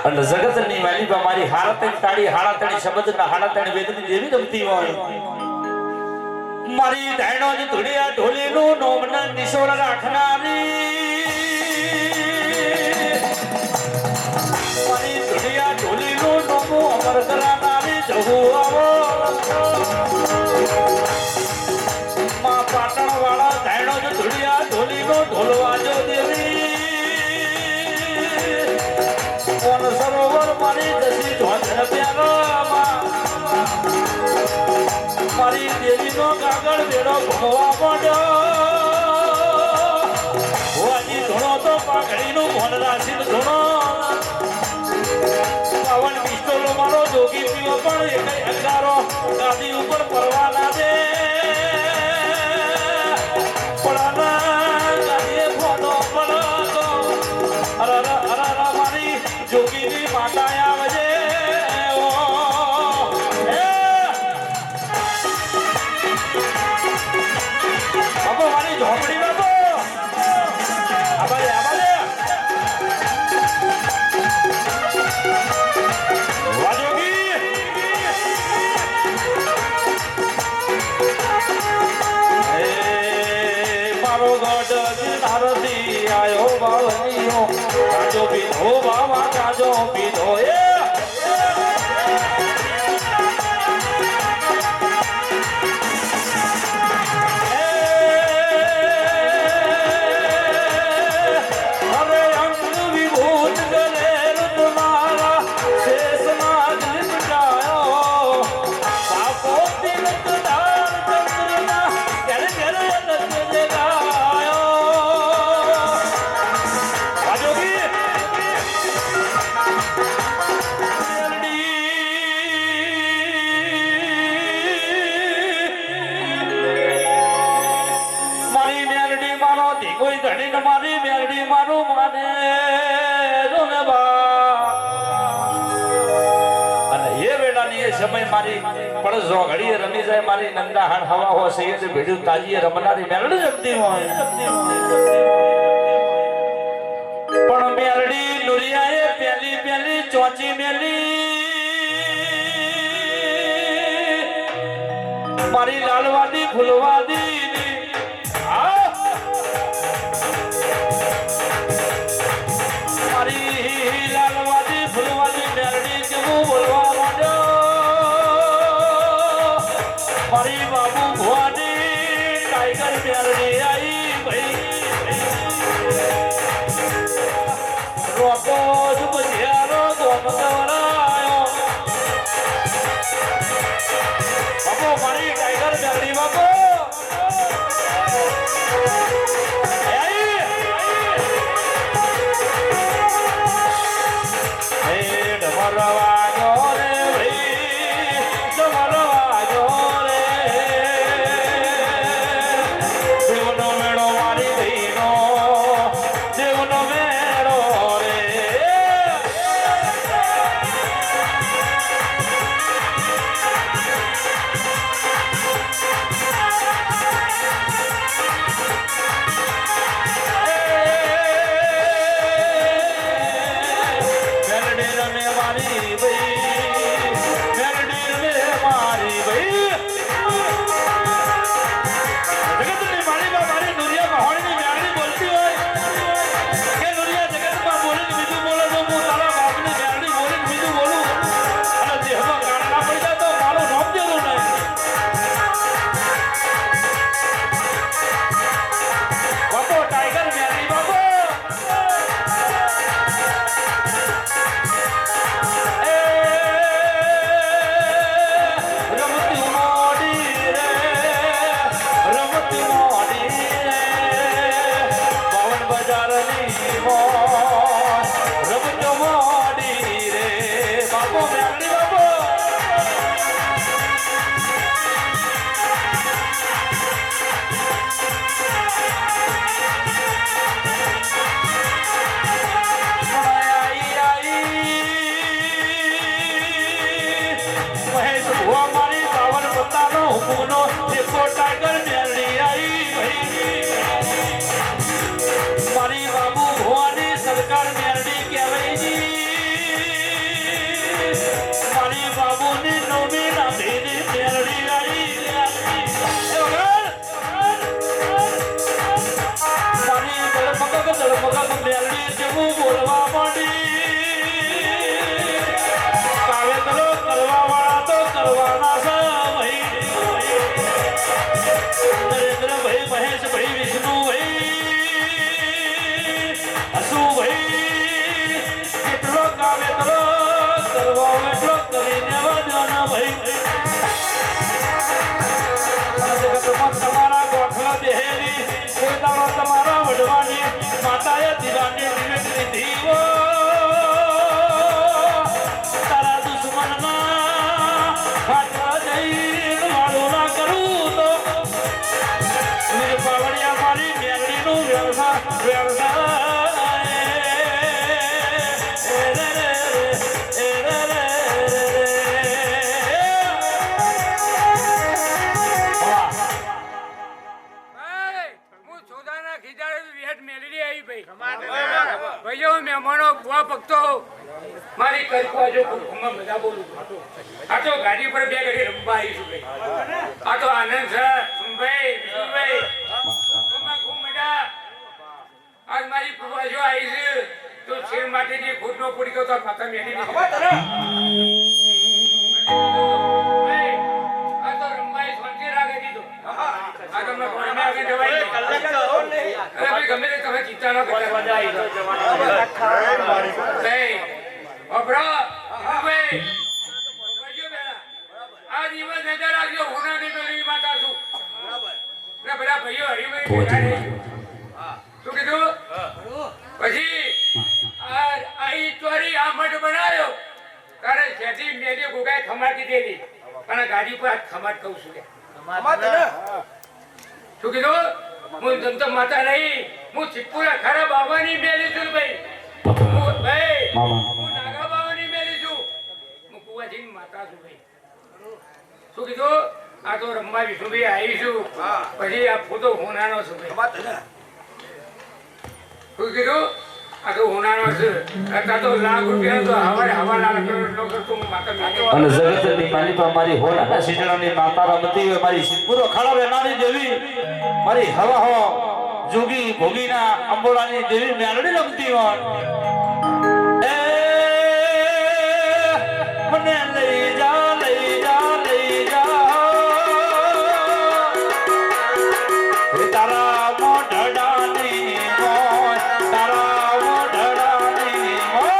અને જગતની માલિકા મારી હાડતણી તાળી હાડાતણી શબ્દના હાડાતણી વેદની દેવી રમતી હોય મારી ધાયણો ની ધુડિયા ઢોલીનું નોમના નિશોર રાખનારી મારી ધુડિયા ઢોલીનું નોમું અમર કરાનારી જહુ આવો માં પાટણ વાળા ધાયણો ની ધુડિયા ઢોલીનો ઢોલવાજો દેવી સરોવર મારી દસી ધોધર પ્યારામાં મારી દેવીનો કાગળ બેડો ઘોવા પડ્યો હોવાજી ધોણો તો પાઘડીનું ભોન રાશી ધોણો જોગીની માતા આવજે ઓ એ બાબો મારી ઝોપડી બાબો આબાલે આબાલે વાજોગી એ મારો ગઢ નારદી આયો બાવલીઓ કાજો પીધો બાવા કાજો પીધો એ અરે અંગ વિભૂત ગલેલ તમારા શેષનાગ જાયો બાપો તિલક દાર ચંદ્રના ઘેર ઘેર લગ જગાયો વાજોગી મારી મેરડી મારો કોઈ ધણી ને મારી મેરડી મારું માને જો ને બા અને એ વેળાની એ સમય મારી પડઝો ઘડીએ રમી જાય મારી નંદાહાણ હવા હો સૈયદ ભેડું તાજીએ રમનારી મેરડી જમતી હોય પણ મેરડી નુરિયાએ પેલી પેલી ચોચી મેલી મારી લાલવાદી ફૂલવાદી મારી લાલવાદી ફૂલવાદી મેરડી કેવું બોલવા માંડ્યો મારી બાબુ ભુવાની ટાઈગર મેરડી આવી ભાઈ રોકો જ બજિયારો ગોમતવરાયો બાબુ મારી ટાઈગર મેરડી બાબુ ડમરવાજો રે ભાઈ ડમરવાજો રે દેવનો મેળો મારી ભાઈનો દેવનો મેળો રે મેલડી રમે મારી તો મારી કલ્પના જો ખૂબ મજા બોલું આ તો ગાડી પર બે ઘડી રમવા આવીશું ભાઈ આ તો આનંદ છે ભાઈ વિષ્ણુભાઈ ખૂબ મજા આજ મારી કુવા જો આવી છે તો શેર માટે જે ખોટનો પડી ગયો તો માતા મેલી આ તો રમવાઈ શાંતિ રાખી દીધો આ તમને કોઈને આગળ જવાય ભાઈ ગમે તે તમે ચિંતા ન કરતા મજા આવી અબરા ભાઈ બજો બેલા આ દિવસ નજર રાખજો હોનાની પેલી માતા છું બરાબર બધા ભાઈઓ હરીભાઈ શું કીધું પછી આ ઈશ્વરી આ મઠ બનાવ્યો તારે શેઠી મેલી ગોગાઈ ખમાટી દેલી અને ગાડી પર ખમાટ કહું છું શું કીધું હું જમતો માતા નહીં હું ચિપુરા ખરા બાબાની મેલી છું ભાઈ ભાઈ હું નાગા બાબાની મેલી છું હું કુવાજીની માતા છું ભાઈ શું કીધું આ તો રમવા વિષ્ણુભાઈ આવીશું પછી આ ફોટો હોનાનો છું ભાઈ શું કીધું આ તો હોનાનો છે અત્યારે તો લાખ રૂપિયા તો હવાલા કરતો હું માતા અને જગતની માલિકા મારી હોનાના શીતળાની માતા રમતી હોય મારી સિદ્ધપુરો ખળાવે નાની દેવી મારી હવા હો જોગી ભોગીના અંબોડાની દેવી મેલડી રમતી હોય મને લઈ જા લઈ જા લઈ જા તારા મોઢડાની મોય તારા મોઢડાની મોય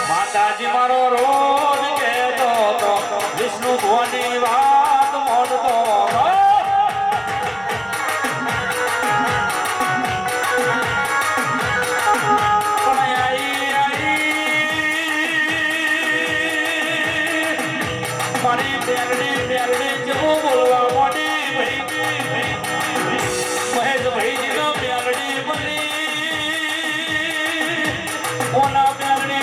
માતાજી મારો રોજ કહેતો તો વિષ્ણુ ભવાની વાત મોડતો મારી બેરડી જેવું બોલવા મોડી મહેશ ભાઈ નો બેરડી બની ઓના બેરડી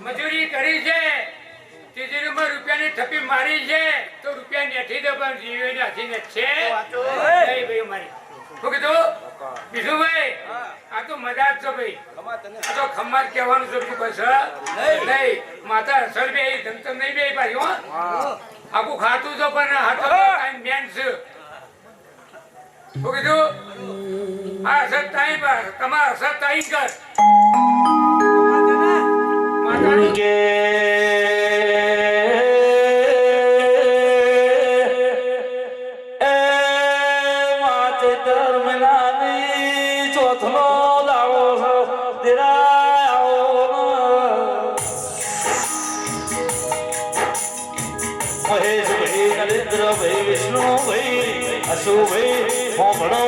મજૂરી કરી છે રૂપિયાની થપ્પી મારી છે તો રૂપિયા નેઠી દે પણ જીવે નાખીને છે ભાઈ મારી શું કીધું વિષ્ણુભાઈ આ તો મજા જ છે ભાઈ આ તો ખમ્મા કહેવાનું છે તું બસ નહીં માતા અસર બે ધમતમ નહીં બે પાછી હો આખું ખાતું તો પણ હાથો ટાઈમ મેન છે શું કીધું આ અસર ટાઈમ પર તમારા અસર ટાઈમ કર કે માતે ધર્મનાની ચોથનો દાવો મહેશભાઈ નરેન્દ્રભાઈ વિષ્ણુભાઈ અશુભાઈ મોમડો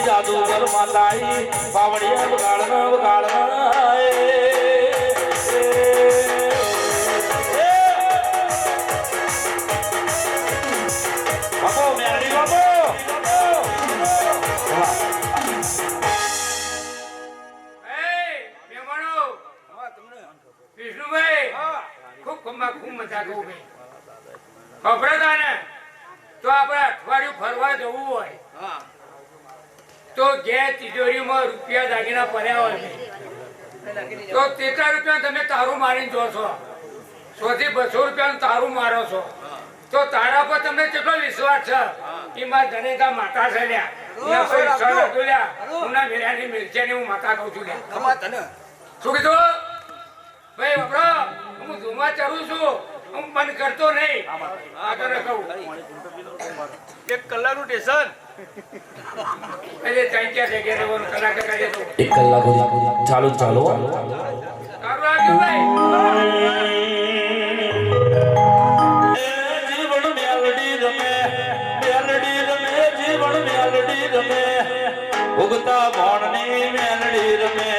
જાદુગર માતાઈ બાવળિયા વગાડના વગાડના બાપો મેરડી બાપો કહું ભાઈ ખબરદાર ને તો આપણે અઠવાડિયું ફરવા જવું હોય તો ઘેર તિજોરીમાં રૂપિયા દાગીના પડ્યા હોય તો તેટલા રૂપિયા તમે તારું મારીને જો છો 100 થી 200 રૂપિયાનું તારું મારો છો તો તારા પર તમને કેટલો વિશ્વાસ છે એમાં જનેતા માતા છે લ્યા એના પર વિશ્વાસ હતો લ્યા ઉના મેળાની મિલચેની હું માતા કહું છું લ્યા શું કીધું ભાઈ વપરો હું ધુમા ચરું છું હું બંધ કરતો નહીં આગળ કહું 1 કલાકનું સ્ટેશન અરે ચાઈ ક્યાં જગ્યા રહેવાનું કલાક કરીએ તો 1 કલાક ચાલુ ચાલુ સારું લાગ્યું ભાઈ જીવન મેલડી રમે જીવન મેલડી રમે ઉગતા ભણની મેલડી રમે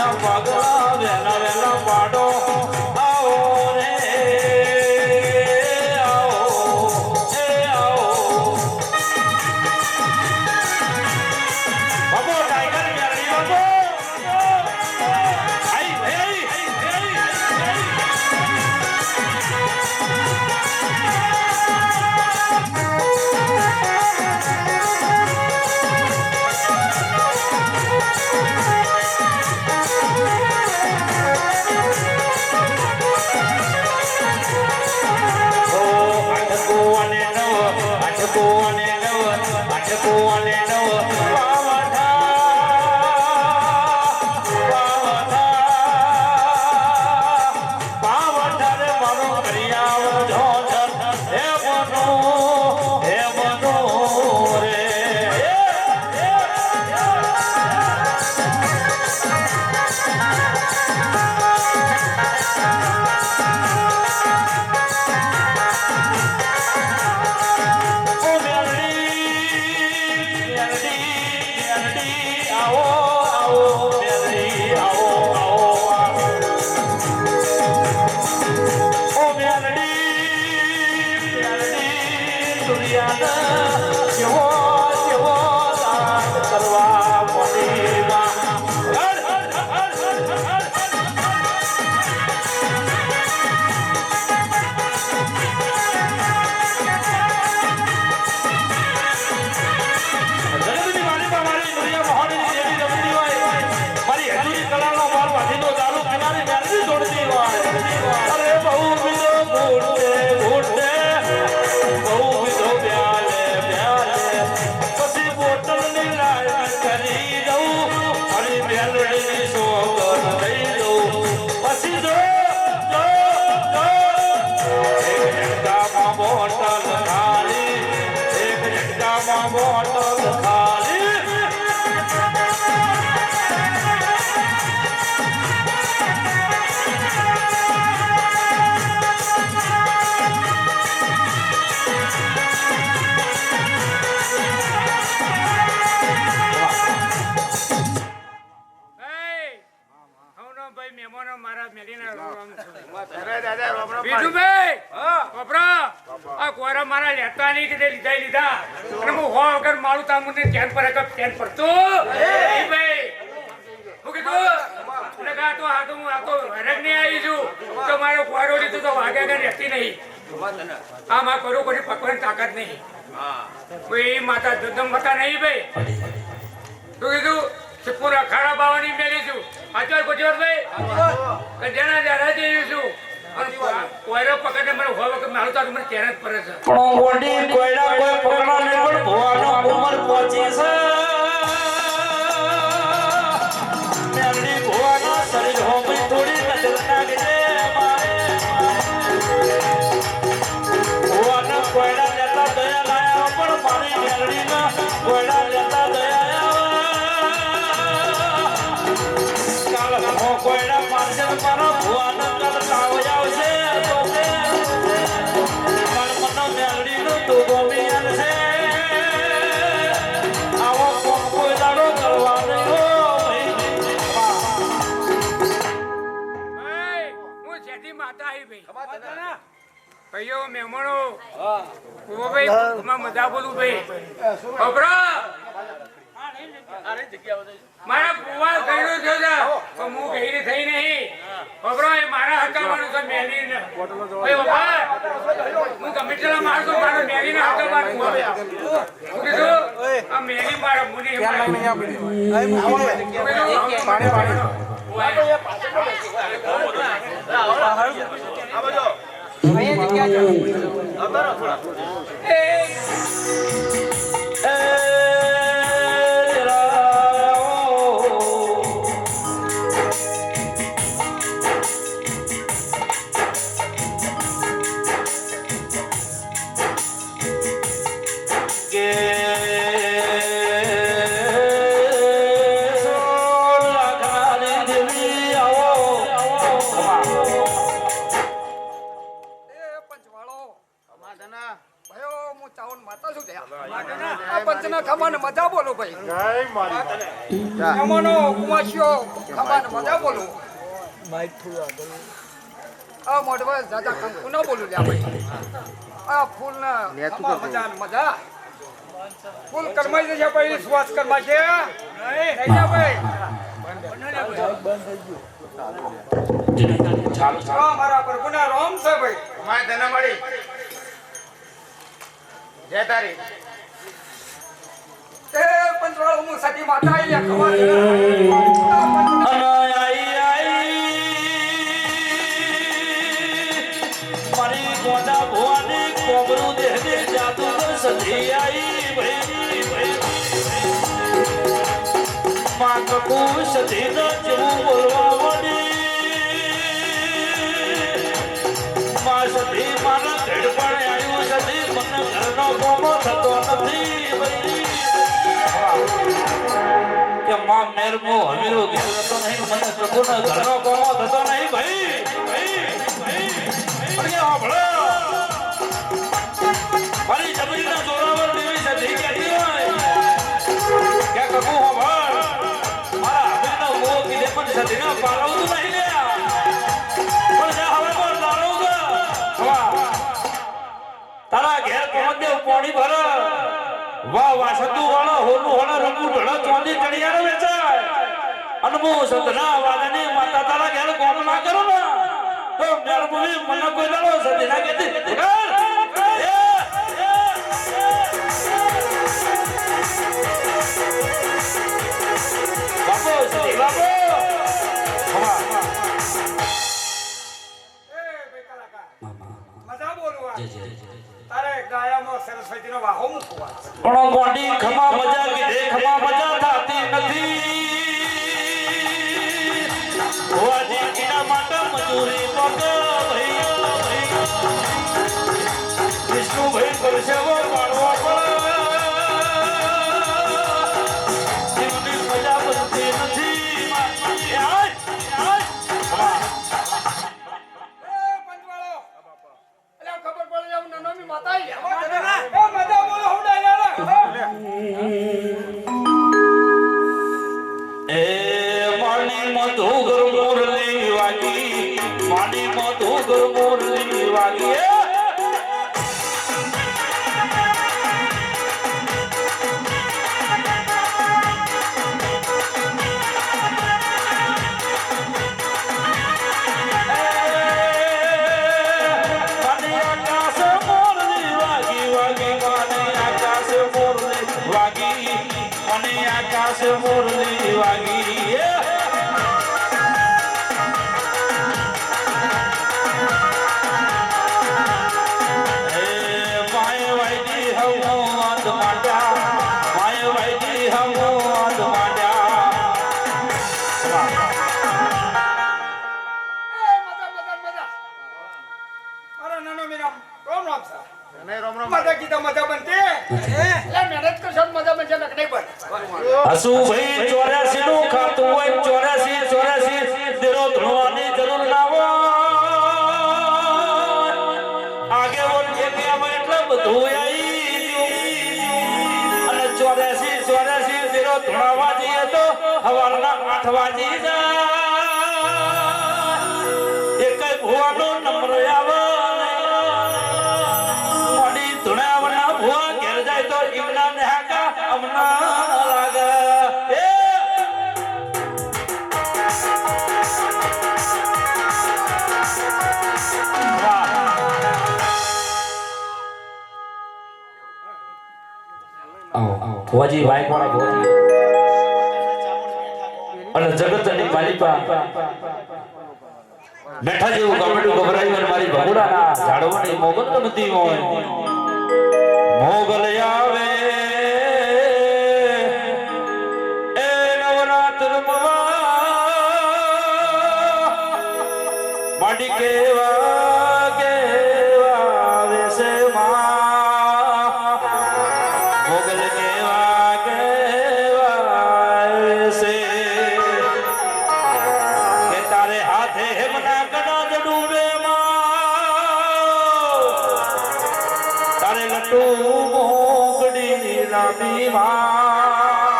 વેલા પગલા વેલા વેલા પાડો આવો રે આવો એ આવો બાબો ટાઈગર મેલડી બાબો આઈ ભાઈ તાકાત નહીં કોઈ માતા જગદંબા નહીં ભાઈ તું કીધું પૂરા ખાડા બાવાની મેળીશું આચર ભાઈ જેના જરા જઈશું કોયરો પકડે મને હોય વખત મારું તો મને ચેન જ પડે છે પણ ઓડી કોયડા કોઈ પકડા નહીં પણ ભોવાનો ઉમર પહોંચી છે મેલડી ભોવાના શરીર હોમી થોડી નજર નાખજે મારે ભોવાના કોયડા લેતા દયા લાયા પણ મારી મેલડીના કોયડા લેતા દયા કાલ હો કોયડા મારશે મારા ભોવાના કાલ તાવ આવશે તો ભાઈઓ મહેમાનો મજા બોલું ભાઈ મારા પુવા કર્યો છે હું ગઈ થઈ નહીં ખબરો એ મારા હકાવાનું છે મેલી ને હું ગમે તેલા મારતો મારો મેલી ને હકાવાનું આ મેલી મારા મુની મજા બોલો ભાઈ એમાંનો કુમાશીઓ ખબાને મજા બોલું આ મોઢવા દાદા કંકુ ન બોલું લ્યા ભાઈ આ ફૂલ ના મજા મજા ફૂલ કરમાઈ જશે ભાઈ શ્વાસ કરમા છે નહીં ભાઈ મારા પ્રભુના રોમ છે ભાઈ માય ધના મળી જય તારી તે પંચવાળ હું સતી માતા આઈ ખવા દે મારી ગોડા ભવાની કોબરું દેહે જાદુગર સધી આઈ ભાઈ માં કકુ સધી ન જેવું બોલવા વળી માં સધી મારા ઘડ પણ આવ્યું સધી મને ઘરનો કોમો થતો નથી ભાઈ કે માં મેરમો હમીરો ઘેર હતો નહીં મને પ્રભુનો ઘરનો કોમો થતો નહીં ભાઈ મારી જમીનના જોરાવર દેવી સધી કહેતી હોય કે કકુ હો ભાઈ મારા હમીરનો મોહ કીધે પણ સધીને પાલવતું નહીં લ્યા પણ જા હવે બોલ દારૂ હવા તારા ઘેર પહોંચ દે પાણી ભર વાહ વાહ સતુ વાળો હોનું વાળો રંગુ ભળો ચોંદી ચડિયારો વેચાય અનમો સદના વાદની માતા તારા ઘેર કોમ ના કરો ને તો મેર મુવી મને કોઈ દાડો સદી ના કેતી બાપો સદી બાપો હવા મજા બોલવા તારે ગાયામાં સરસ્વતીનો વાહો મૂકવા પણ ગોડી ખમા મજા કીધે ખમા મજા થાતી નથી હોવાજી કીના માટે મજૂરી પગ ભૈયા વિષ્ણુ ભાઈ પરસેવો પાડવો પડે જીવની મજા બનતી નથી માની મધુગર મોરલી વાગી આકાશ મોરલી વાગી હસુ ભાઈ 84 નું ખાતું હોય 84 દેરો ધણવાની જરૂર ના હોય આગે બોલ કે એટલે બધું આવી અને 84 દેરો ધણવા જઈએ તો હવારના 8 વાગી જાય એકય ભુવાનો નંબર આવે મોડી ધણાવના ભુવા ઘેર જાય તો ઈમના ને હાકા અમના ભુવાજી વાઈક વાળા ભુવાજી અને જગતની માલિકા બેઠા જેવું ગામડું ગભરાયું અને મારી ભગુડાના ઝાડવાની મોગલ ગમતી હોય મોગલ આવે એ નવરાત્રમાં માડી કેવા કેવા વેસે માં મોગલ કેવા કેવા વેસે કે તારે હાથે હેમના કદાચ ડૂબે માં તારે લટુ મોગડી લાંબી માં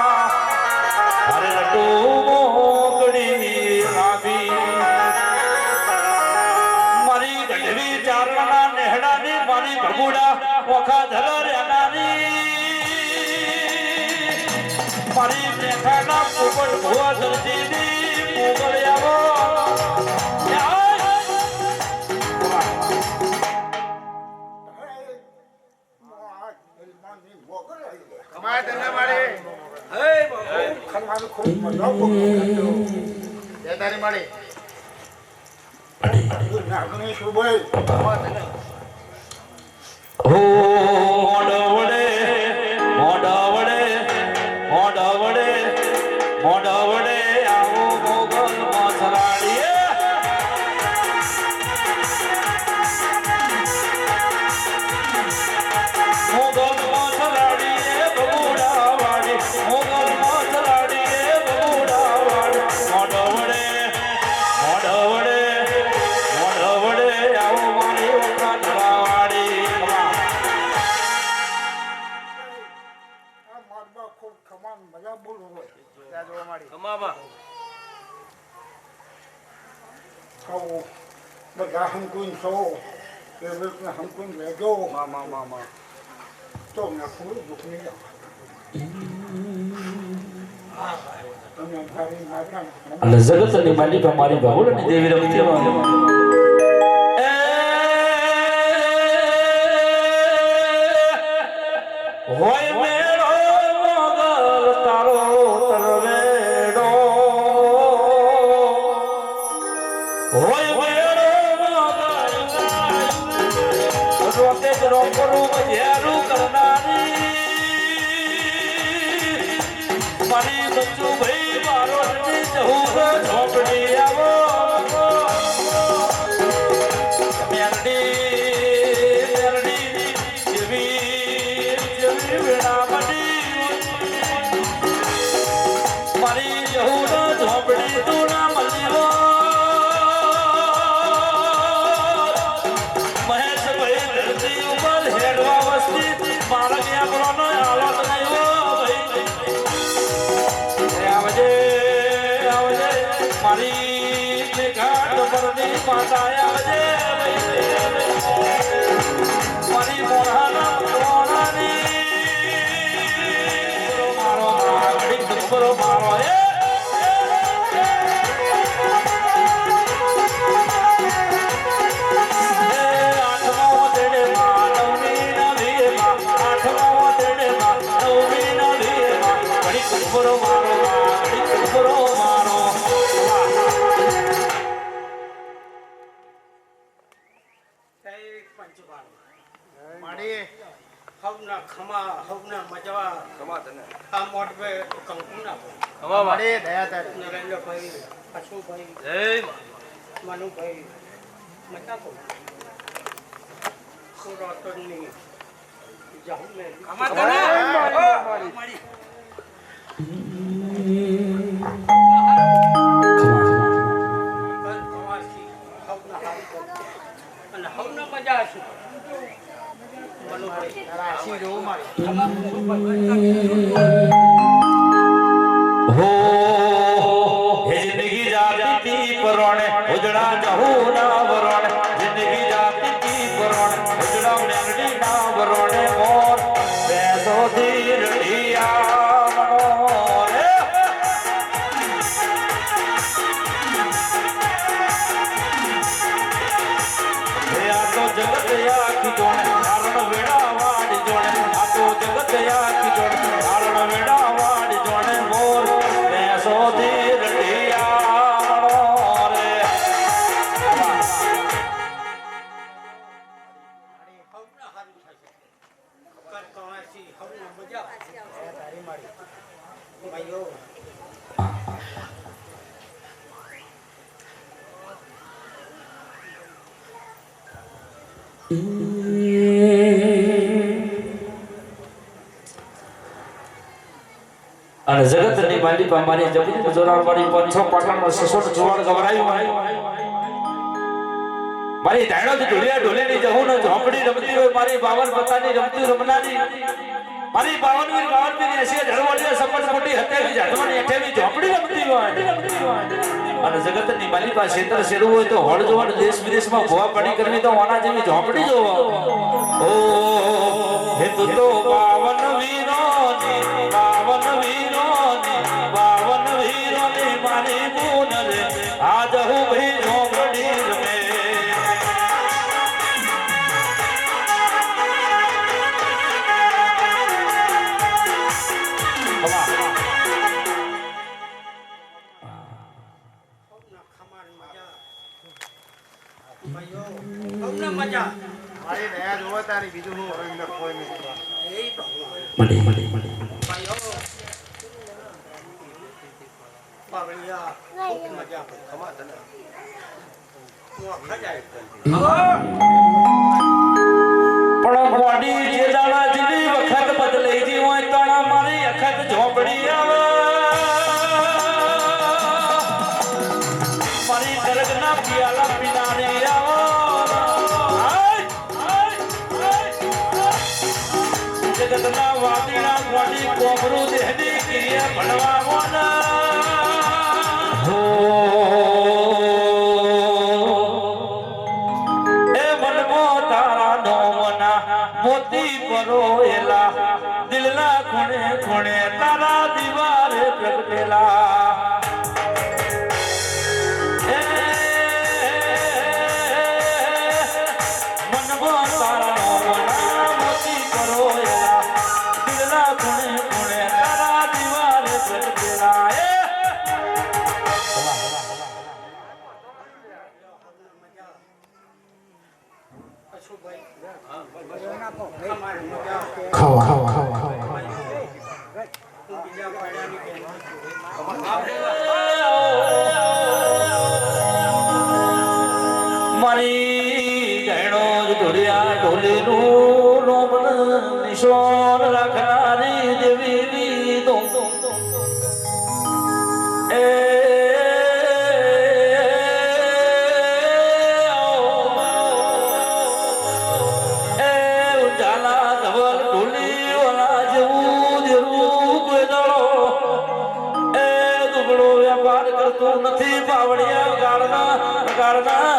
ઓખા ધરર્યાની મારી મેઠાના પોપટ ભુવા દરજીની મોગળિયાઓ કમાય તને મારે હે બાપુ ખરવાનું ખૂબ મજા એ તારી મારે નાગણી સુભાઈ હો મોડવડે મોડવડે મોડવડે મોડવડે આવો મોગલ મસરાડીએ મોગલ મસરાડીએ બબુડા વાડી મોગલ મસરાડીએ બબુડા વાડી મોડવડે મોડવડે મોડવડે આવો મારી ઓખા ધરાવાડી મારબા ખૂબ ખમાન મજા બોલો ત્યાં જોવા મારી ખાઓ બધા હમકુન છો એ રીતે હમકુન લેજો મામા તો મેં કોઈ દુઃખ નહીં તમે તારી માતા અને જગતની માલિકા મારી બાબુલની દેવી રમતી હોય મેળો મોગલ તારો તરવેડો હોય મેળો મોગલ રોકે રોકરું મજેરું કરનારી મારી બચ્ચું ભાઈ મારો જવું ઝોપડી આવો મારી જહુનો ઝોપડી તું ના મળી મહેશભાઈ ધરતી ઉપર હેડવા વસ્તી મારા આંકડોનો હાલત નહીં આવજે આવજે મારી ઘાટ પરની માતા આવજે મારી મોઢાના મોઢાની મારો ઘડી દુબરો મારો મારી હવના ખમા હવના મજવા કમા તને આ મોટ પે કંકુ ના કમા મારી દયા તારી નરેન્દ્રભાઈ અશુભાઈ જય મનુભાઈ મતા કો સુરતની જાહુ મે કમા તને મારી કવાસી હવના હારી અને હવના મજા છે મનુભાઈ તારા આશી જોવું મારી હો હે જિંદગી જાતી પરોણે ઉજળા જહુ ના વરોણે જિંદગી જાતી પરોણે ઉજળા મેંગડી ના વરોણે મોર બેસો થી રડિયા મનોરે હે આ તો જગત આખી જોણે કારણ વેડા વાડી જોણે આ તો જગત આખી જોણે કારણ વેડા વાડી જોણે મોર બેસો થી રડિયા મનોરે હવના હારી થશે કર કવાસી હવના મજા તારી મારી ભાઈઓ અને જગતની માલિકા મારી જબરી જોરાવાળી પંછો પાટણનો સસોટ જોવાળ ગવરાયું મારી ધાણો ઢોલિયા ઢોલેની જહુનો ઝોપડી રમતી હોય મારી બાવન પતાની રમતી રમનારી મારી 52 એસી ધરવાળી સપટ મોટી હત્યાવી જાતવાની એઠેવી ઝોપડી રમતી હોય અને જગતની માલિકા ક્ષેત્ર શેરવું હોય તો હોળ જોવાનું દેશ વિદેશમાં ભોવા પાણી કરવી તો આના જેવી ઝોપડી જોવા ઓ હે તું તો 52 વીરોની મારી બૂન રે આજ હું ભઈ ઝોપડી રમે મારી દયા જોવો તારી બીજું હું હવે એમને કોઈ નહીં પણ મોડી જે દાણા જેવી વખત બદલાઈ જી હોય તાણા મારી અખત ઝોપડી આવે મારી ગરગના પિયાલા પીનારી આવો જગતના વાદીના મોડી કોબરું દેહની ક્રિયા ભણવા મોના મોતી પરોયેલા દિલના ખૂણે ખૂણે તારા દીવારે પ્રગટેલા મનમાં તારા મોતી પરોયેલા દિલના ખૂણે ખૂણે તારા દીવારે પ્રગટેલા મારી ગણો ઢોલિયા ઢોલીનું રોમન નિશોન રાખનારી દેવી તો ઉજાલા ધવલ ઢોલી ઓલા જેવું દેરું કોઈ દળો દુબળો વ્યાપાર કરતું નથી પાવડિયા ગાળના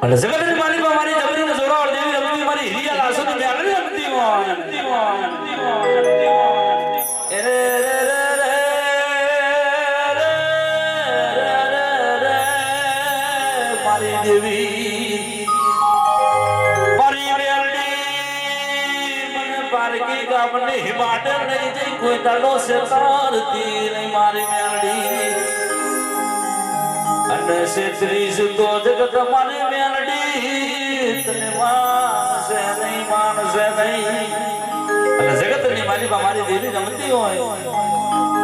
અને જગતની માલિકા મારી જબરીને જોરાવર દેવી રમતી મારી હિરિયા લાસોની મેળવી રમતી હોય મારી દેવી મારી મેળવી મને પારકી ગામની હિમાટ નહીં જઈ કોઈ દાડો શેતારતી નહીં મારી મેળવી અને શેત્રીસ તો જગત મારી મેલડી તને માનસે નહીં અને જગતની માલિકા મારી દેવી રમતી હોય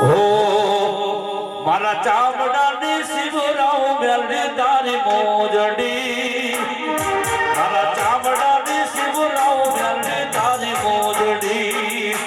હો મારા ચામડાની શિવરાવ મેલડી તારી મોજડી મારા ચામડાની શિવરાવ મેલડી તારી મોજડી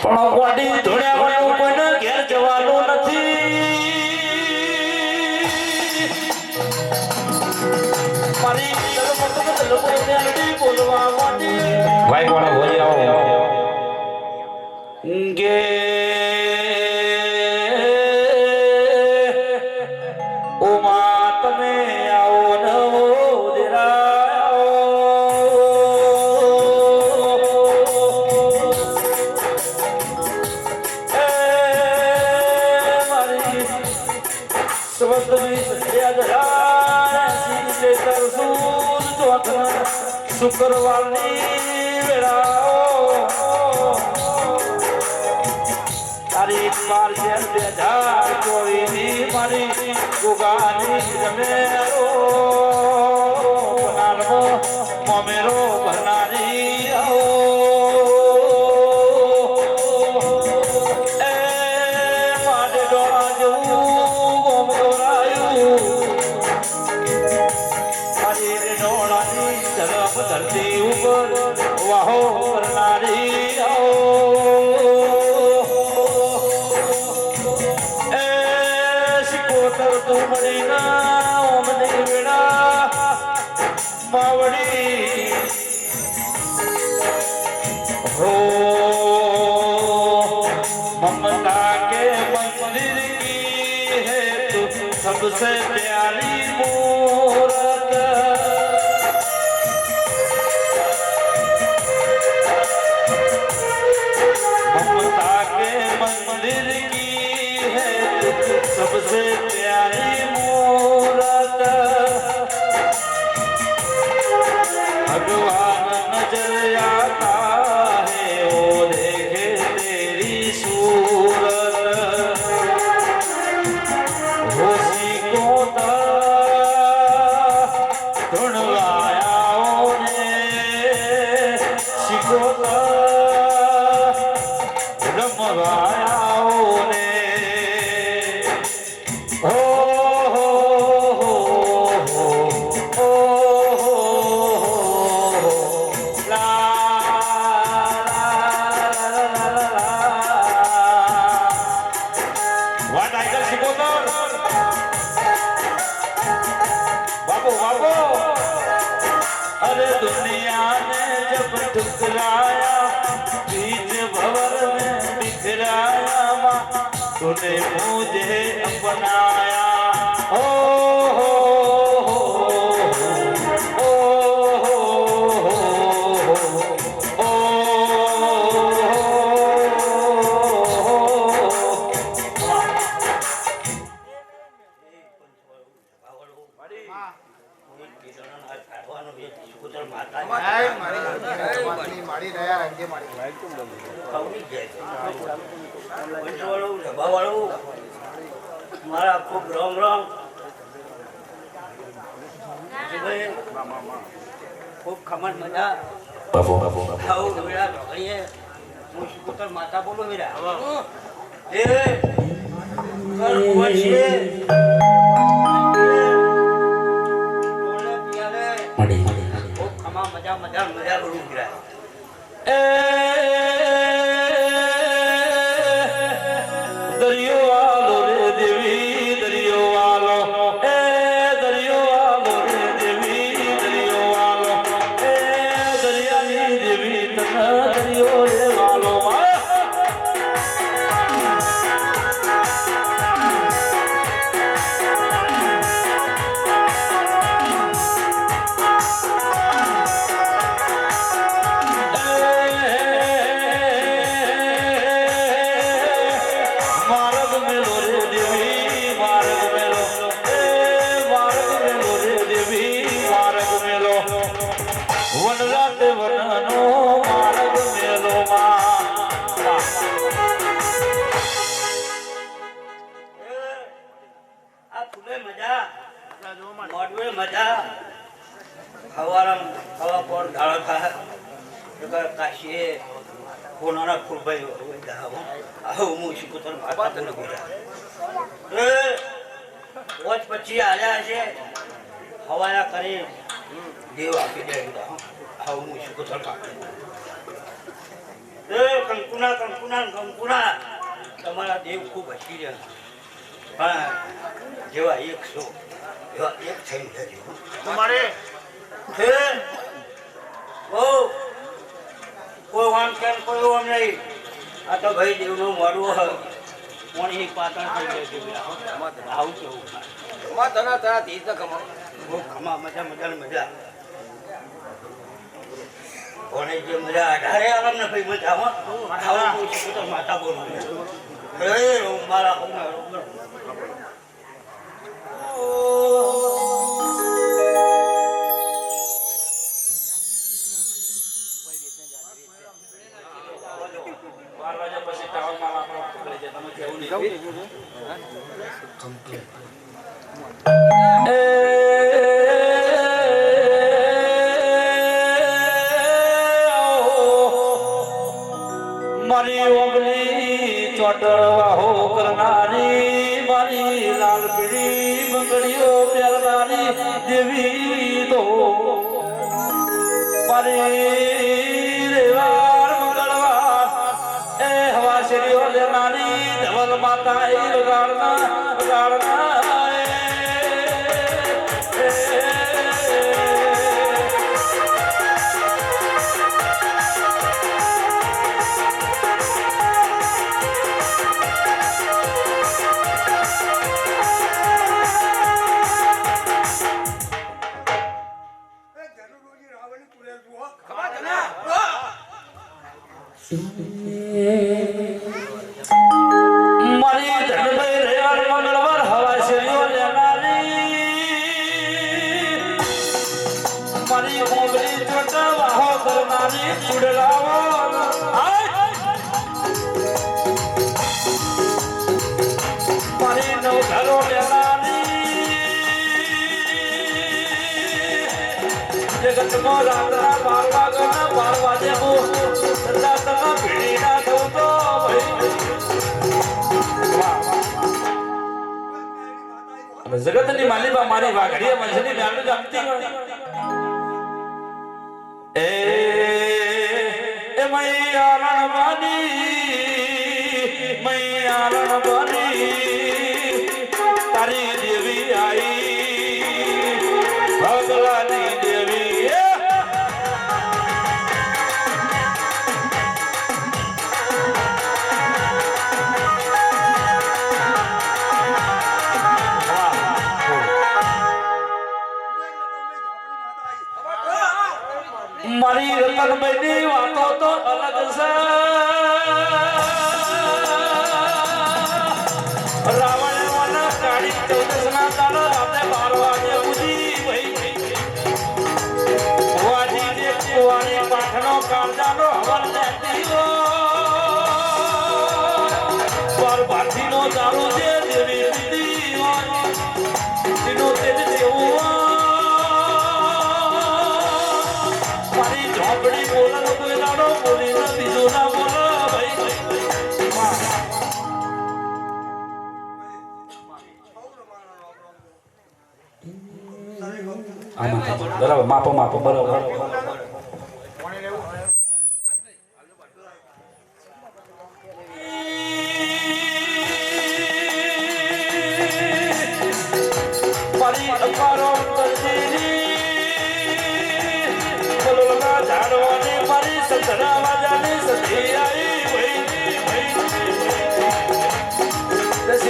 પણ વાડી ધોળ્યા વાળું કોઈને ઘેર જવાનું નથી મારી બોલવા વાડી ભાઈ વાળા બોલી આવો ગે શુક્રવારની વેળાઓ તારીખ 12/2024 ની મારી ગુગાની રમેરો નાનો મમેરો ભરનારી એ માડે ડોળા જેવું ગોમ દોરાયું મારી ડોળાની ઝડપ ધરતી ઉપર વાહો ભરનારી તું મળી ના ઓમની વેળા માવડી હો મમતા કે મંदिर की है तू सबसे प्यारी मूरत ममता के मंदिर की है तू सबसे प्यारी मूरत भगवान नजर आता है वो देखे तेरी सूरत होशी को ढूंढवायाओं ने शिकोता रमवायाओं ने अरे दुनिया ने जब ठुकराया बीच भंवर में बिखराया माँ तूने मुझे अपनाया हो મારા ખૂબ રામ રામ ખૂબ ખમણ મજા આવું વેળા ઢોકળીએ હું શિકોતર માતા બોલું વેરા એ ખૂબ ખમા મજા મજા મજા બોલું વેરા મજા હવારામ હવા પર ધાળ થા કાશીએ કોનાના ફૂલભાઈ આવું હું શિકોતર માતા તને બોલ્યા રોજ પછી આવ્યા છે હવાયા કરી દેવ આપી દે આવું હું શિકોતર કંકુના કંકુના કંકુના તમારા દેવ ખૂબ હસી રહ્યા પણ જેવા 100 એક થઈ ગયો તમારે કોઈ વામ કેમ કોઈ વામ નહીં આ તો ભાઈ દેવનું મળવું હોય કોણી પાટણ થઈ ગયું આવું કેવું તના તરા તીજ બહુ ખમા મજા મજા મજા કોને જે મજા 18 આલમ ને ભાઈ મજા આવું માતા બોલું મારા તમે કેવું નહીં મારી ઓગલી ચોટવાહો કરનારી મારી લાલ પીળી બંગડીઓ પહેરનારી દેવી તો મારી રેવાર મંગળવાર એ હવા શેરીઓ લેનારી ધવલ માતા એ ગાળના મારી ધનભાઈ રેવાર મંગળવાર હવા શેરીઓ લેનારી મારી મોગલી ચોટા વાહો કરનારી ચૂડલાવો મારી નવઘરો લેનારી જગતમાં રાત્રા 12 વાગે હું સદા ભીડી ના થઉં તો જગતની માલિકા મારી વાઘડીએ મજની નાનું જમતી એ મૈયારણ બની તારી દેવી આઈ ભગલાની દેવી મારી રતનભાઈની વાતો તો અલગ છે રાવણ વાના કાળી 14 ના દાડા રાતે 12 વાગે ઉધી ભાઈ વાડી જે કુવાની પાઠનો કાળજાનો હવન લેતી હો પર ભાતીનો દારૂ જે દેવી પીતી હોય તેનો તેજ જેવું મારી ઝોપડી બોલનો કોઈ દાડો બોલી ના બીજો ના બોલો ભાઈ બરાબર માપો બરાબર મારી અખારો ઝાડવાની મારી સંતરા વાજાની સધી આવી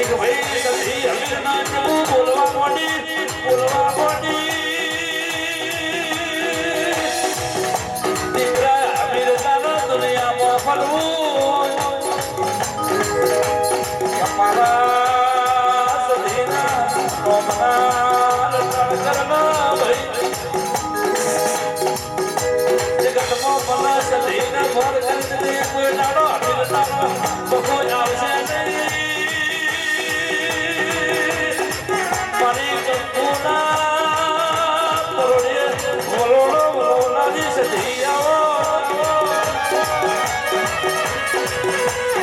ભાઈ સધી અમીર ના જવું બોલવા માંડી દીકરા અમીર ના દુનિયામાં ફરવું અમારા સધીના કોમના કરના ભાઈ મને સધીને ભર કરી કોઈ દાડો અભિલતાનો બહુ આવશે નહીં મારી કંકુના તરોડીએ વલોણાની સધી આવો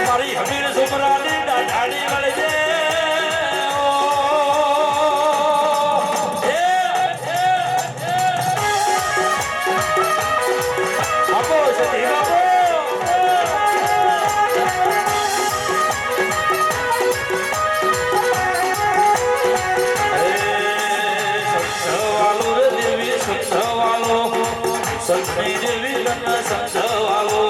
મારી હમીર સુમરાની દાઢાડી વળી છે સંતની દેવી તને સમજાવો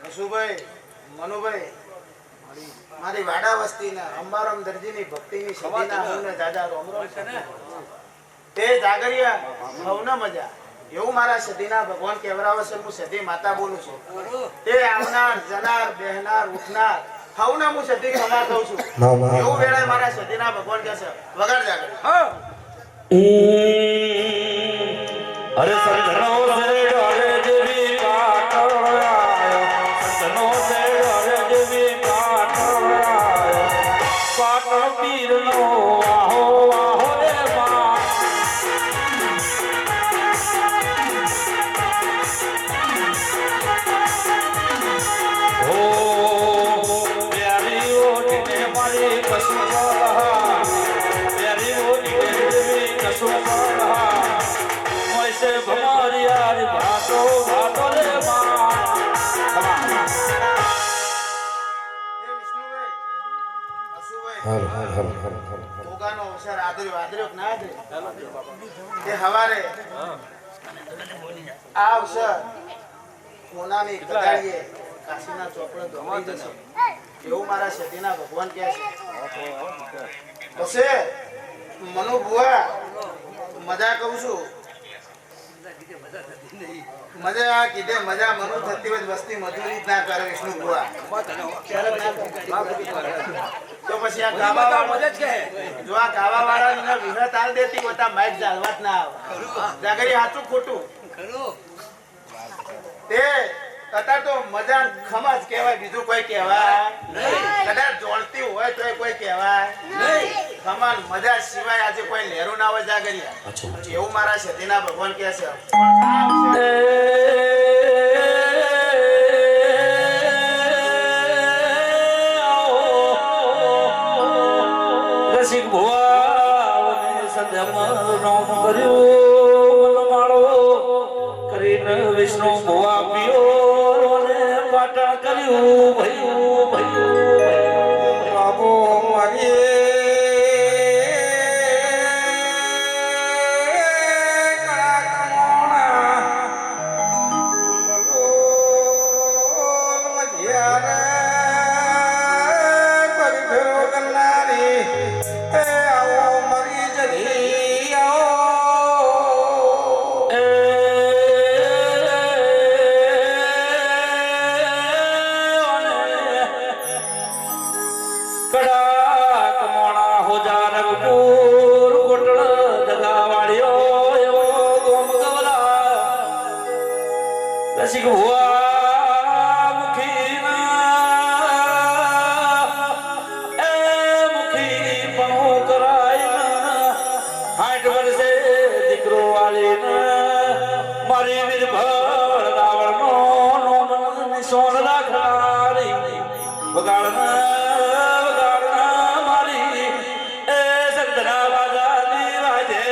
હસુભાઈ મનુભાઈ મારી વાડા વસ્તીના અંબારામ દરજીની ભક્તિની સદીના હવને દાદા રોમ રોમ તે જાગરિયા હવના મજા એવું મારા સદીના ભગવાન કેવરાવે છે. હું સદી માતા બોલું છું. તે આવનાર જનાર બેહનાર ઉઠનાર હવને હું સદી ખમા કહું છું. એવું વેળાએ મારા સદીના ભગવાન કહે છે વગાડ જાગરિયા. અરે સંતનો શેડ અરે જેવી કાટળાયો, સંતનો શેડ અરે જેવી કાટળાયો, પાટણ પીરનો વાહો વાહો રે મા. ઓ પ્યારી ઓઠને મારી કસું બલહા, પ્યારી ઓઠને જેવી કસું બલહા, મોઈસે ભમારી યાર ભાતો ભાતો રે મા. એ વિષ્ણુભાઈ હસુભાઈ ભોગાનો અવસર આદર્યો આદર્યો કે ના આદર્યો તે હવારે આ અવસર કોનાની કદાળીએ કાશીના ચોપડે ગમાઈ જશે એવું મારા સતીના ભગવાન કહે છે. પછી મનુ બુઆ મજા કહું છું. મજા કીધે મજા મનુ થતી હોય વસ્તી મજૂરી જ ના કરે વિષ્ણુ બુઆ. તો પછી આ ગાવા જો આ ગાવા વાળા વિહત આલ દેતી હોતા માઇક જાળવા જ ના આવે. જાગરી સાચું ખોટું તે અત્યારે તો મજા ખમા જ કહેવાય, બીજું કોઈ કહેવાય કદાચ જોડતી હોય તો કોઈ કહેવાય ખમા મજા સિવાય આજે કોઈ લહેરું ના હોય જાગરિયા. એવું મારા સતીના ભગવાન કહે છે. રસિક ભુવાને સદમનું નામ કર્યું માળો કરીને વિષ્ણુ ભુવા પિયો ને પાટણ કર્યું ભયું ભયું બાબો મારી રસિક ભુવા મુખી પણ કરાય 60 વર્ષે દીકરો વાળીને મારી નિર્ભર રાવણનો સોન રાખનારી વગાડના મારી એ સંતના વાજાની વાજે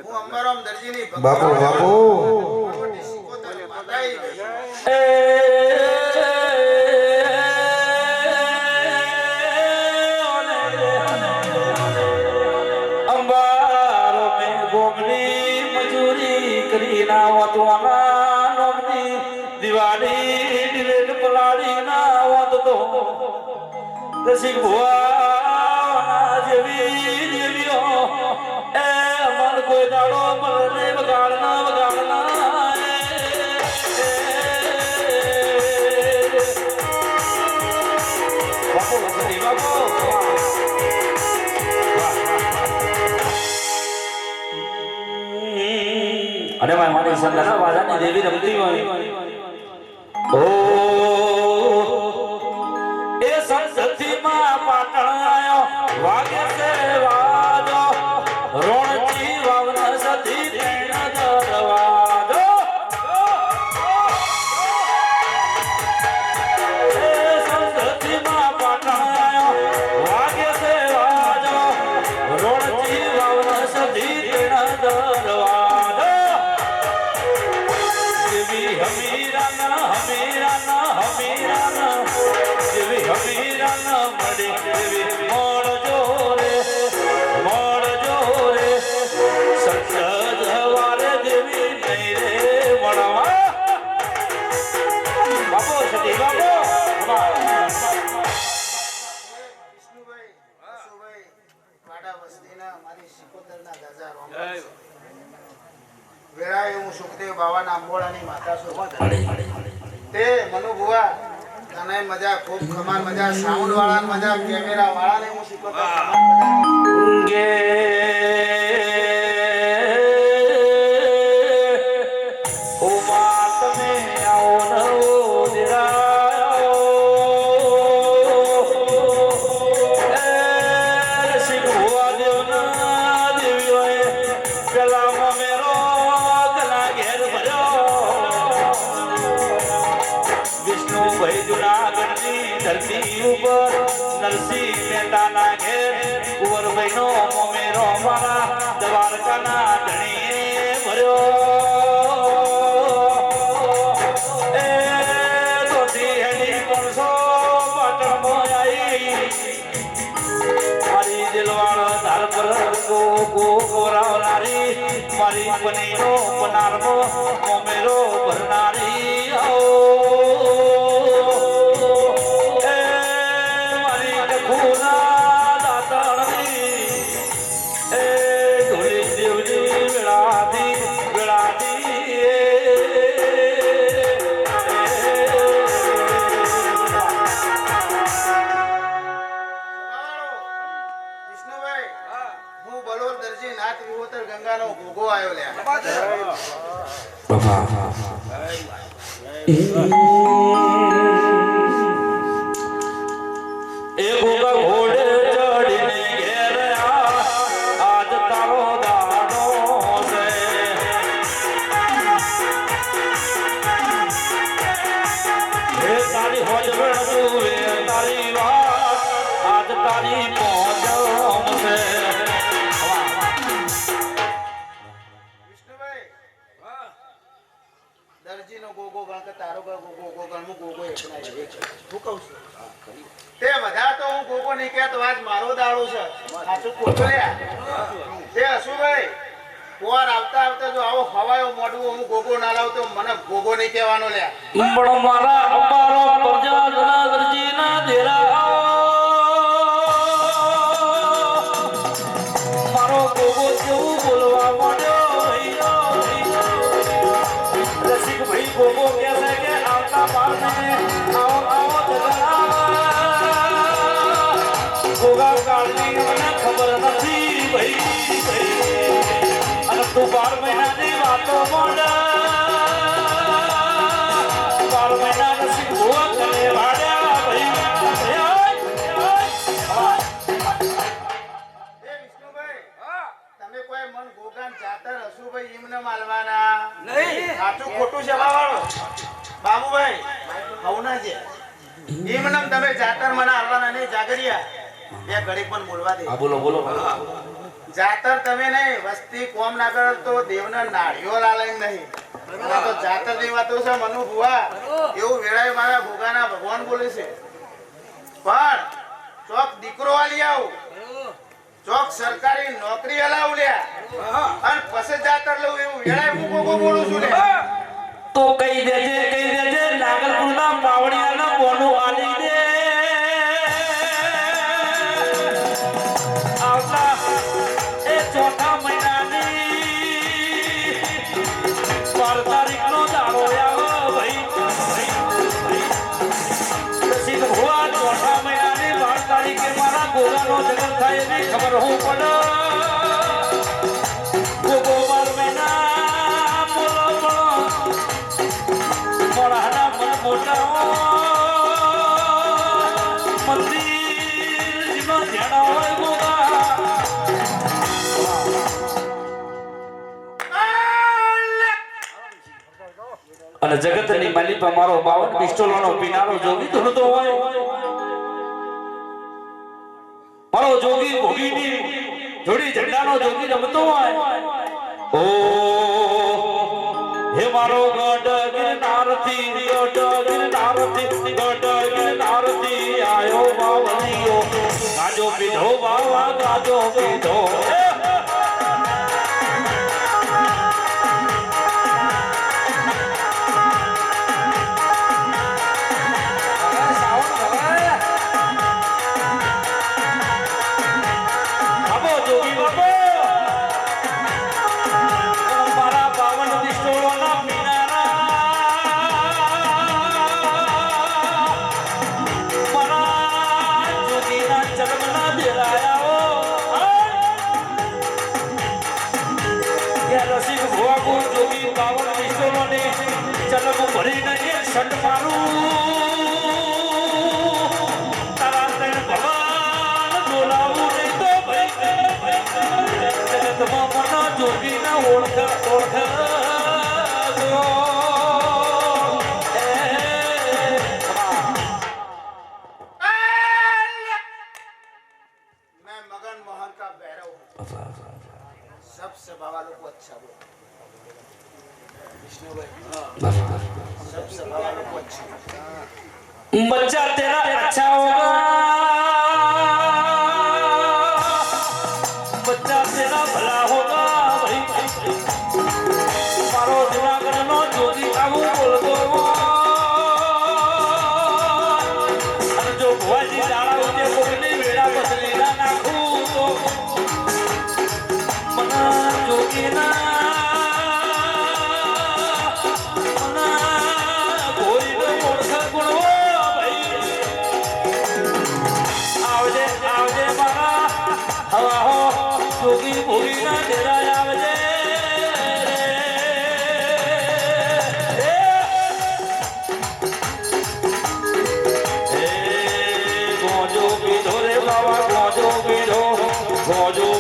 હું અંબારામ દરજીની બાપુ બાપુ અંબારો મેં ગોમની મજૂરી કરી ના વાતવાના નોમની દિવાળી દિવેટ પલાળી ના વાત તો રસિક ભુવા જેવી જેવીઓ એ મન કોઈ દાડો મને વગાડના વગાડના બાપુ બાપુ અને મારી સંગના વાજાની દેવી રમતી હોય ઓ એ સંસદીમાં પાટણ આયો વાગે છે વાજો રોણથી વાવના સધી તેણ દરવાજો એ સંસદીમાં પાટણ આયો વાગે છે વાજો રોણથી વાવના સધી તેણ દરવાજો બાવાના અંબોડાની માતા છું તે મનુ ભુવા તને મજા ખૂબ ખમાન મજા સાઉન્ડ વાળા મજા કેમેરા વાળાને હું શીખવતો ખમાન મજા નરસિંહ મહેતાના ઘેર કુંવરભાઈનો મોમેરો મારા દ્વારકાના ધણીએ ભર્યો એ તોથી હેડી પરસો પાટણમાં આવી મારી દિલવાળો ધાર પર કોરાવનારી મારી પનીનો પનારમો મોમેરો ભરનારી ગંગાનો ગોગો આવ્યો લે એ ગોગા ઘોડે ચડીને ઘેર આજ તારો દાડો છે હે તારી હોજવણ જુએ તારી વાત આજ તારી પહોંચ છે દરજીનો ગોગો ગણ કે તારો ગોગો ગણ હું ગોગો એક ના છે હું કહું છું તે બધા તો હું ગોગો નહીં કહેતો આજ મારો દાડો છે સાચું ખોટું લ્યા તે હસુભાઈ પોર આવતા આવતા જો આવો હવાયો મોઢું હું ગોગો ના લાવતો મને ગોગો નહીં કહેવાનો લ્યા પણ મારા અમારો પ્રજા દરજીના દેરા મારો ગોગો જેવું બોલવા માંડ્યો રસિક ભાઈ ગોગો કહે છે કે આવતા બારને આવો ગોગા કાળની મને ખબર નથી ભાઈ અને તું 12 મહિનાની વાતો મોડા 12 મહિના રસિક ભુવા તને વાડ્યા ભાઈ વિષ્ણુભાઈ તમે કોઈ મન ગોગાન જાતર હસુભાઈ એમને માલવાના નહીં સાચું ખોટું છે વાળો બાબુભાઈ હવના છે એમને તમે જાતર મને હાલવાના નહીં જાગરિયા બે ઘડી પણ બોલવા દે બોલો બોલો જાતર તમે નહીં વસ્તી કોમ ના કરો તો દેવના નાળિયો લાલય નહીં તો જાતર ની વાતો છે મનુ ભુવા એવું વેળાએ મારા ભોગાના ભગવાન બોલે છે પણ ચોક દીકરો આલી આવું ચોક સરકારી નોકરી હલાવ લ્યા અને પછી જાતર લઉં એવું વેળાએ હું કોકો બોલું છું લે તો કહી દેજે નાગલપુરના પાવડિયાના બોનું આલી દે આવતા એ ચોથા મહિનાની 12 તારીખનો દાડો આવ્યો ભાઈ રસિક ભુવા ચોથા મહિનાની 12 તારીખે મારા ગોગાનો જન્મ થાય એની ખબર હું પડે ગોગો 12 મહિના બોલો મોડાના મન મોટા મંદિરમાં જેણા હોય ગોગા અને જગતની માલિકા મારો 52 પિસ્તોલનો પીનારો જોગી ધૂણતો હોય મારો જોગી ભોગીની જોડી ઝંડાનો જોગી રમતો હોય ઓ હે મારો ગઢ ગિરનારથી આયો બાવલિયો ગાજો પીધો બાવા ગાજો પીધો મારા 52 પિસ્તોલોના તલબ ભરીને એક સટ મારું તારા ત્રણ ભગવાન બોલાવું નહીં તો ભાઈ જગતમાં મનો જોગીના ઓળખ मैं मगन मोहन का भैरव हूँ सब सभा वालों को अच्छा बोलो विष्णु भाई सब सभा वालों को अच्छा बच्चा तेरा अच्छा होगा बच्चा तेरा भला होगा भाई मारो दिमाग नो जोगी आगू बोल दो अरे जो भुआजी डाला उसे कोई बेड़ा बदली ना नाखू तो मना जोगी ना मना कोई न मोड़ गुणो आवजे आवजे मारा हवा हो जोगी भोगी ना तेरा आवजे गोजो पीधो रे बाबा गोजो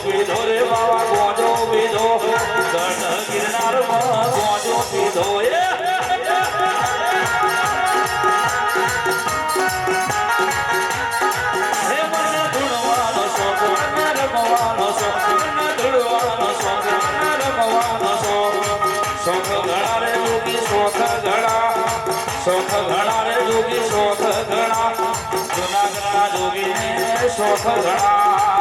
पीधो रे बाबा गोजो पीधो गण गिरनार गोजो पीधो शोख घड़ा रे जोगी शोख घड़ा जूनागढ़ जोगी ने शोख घड़ा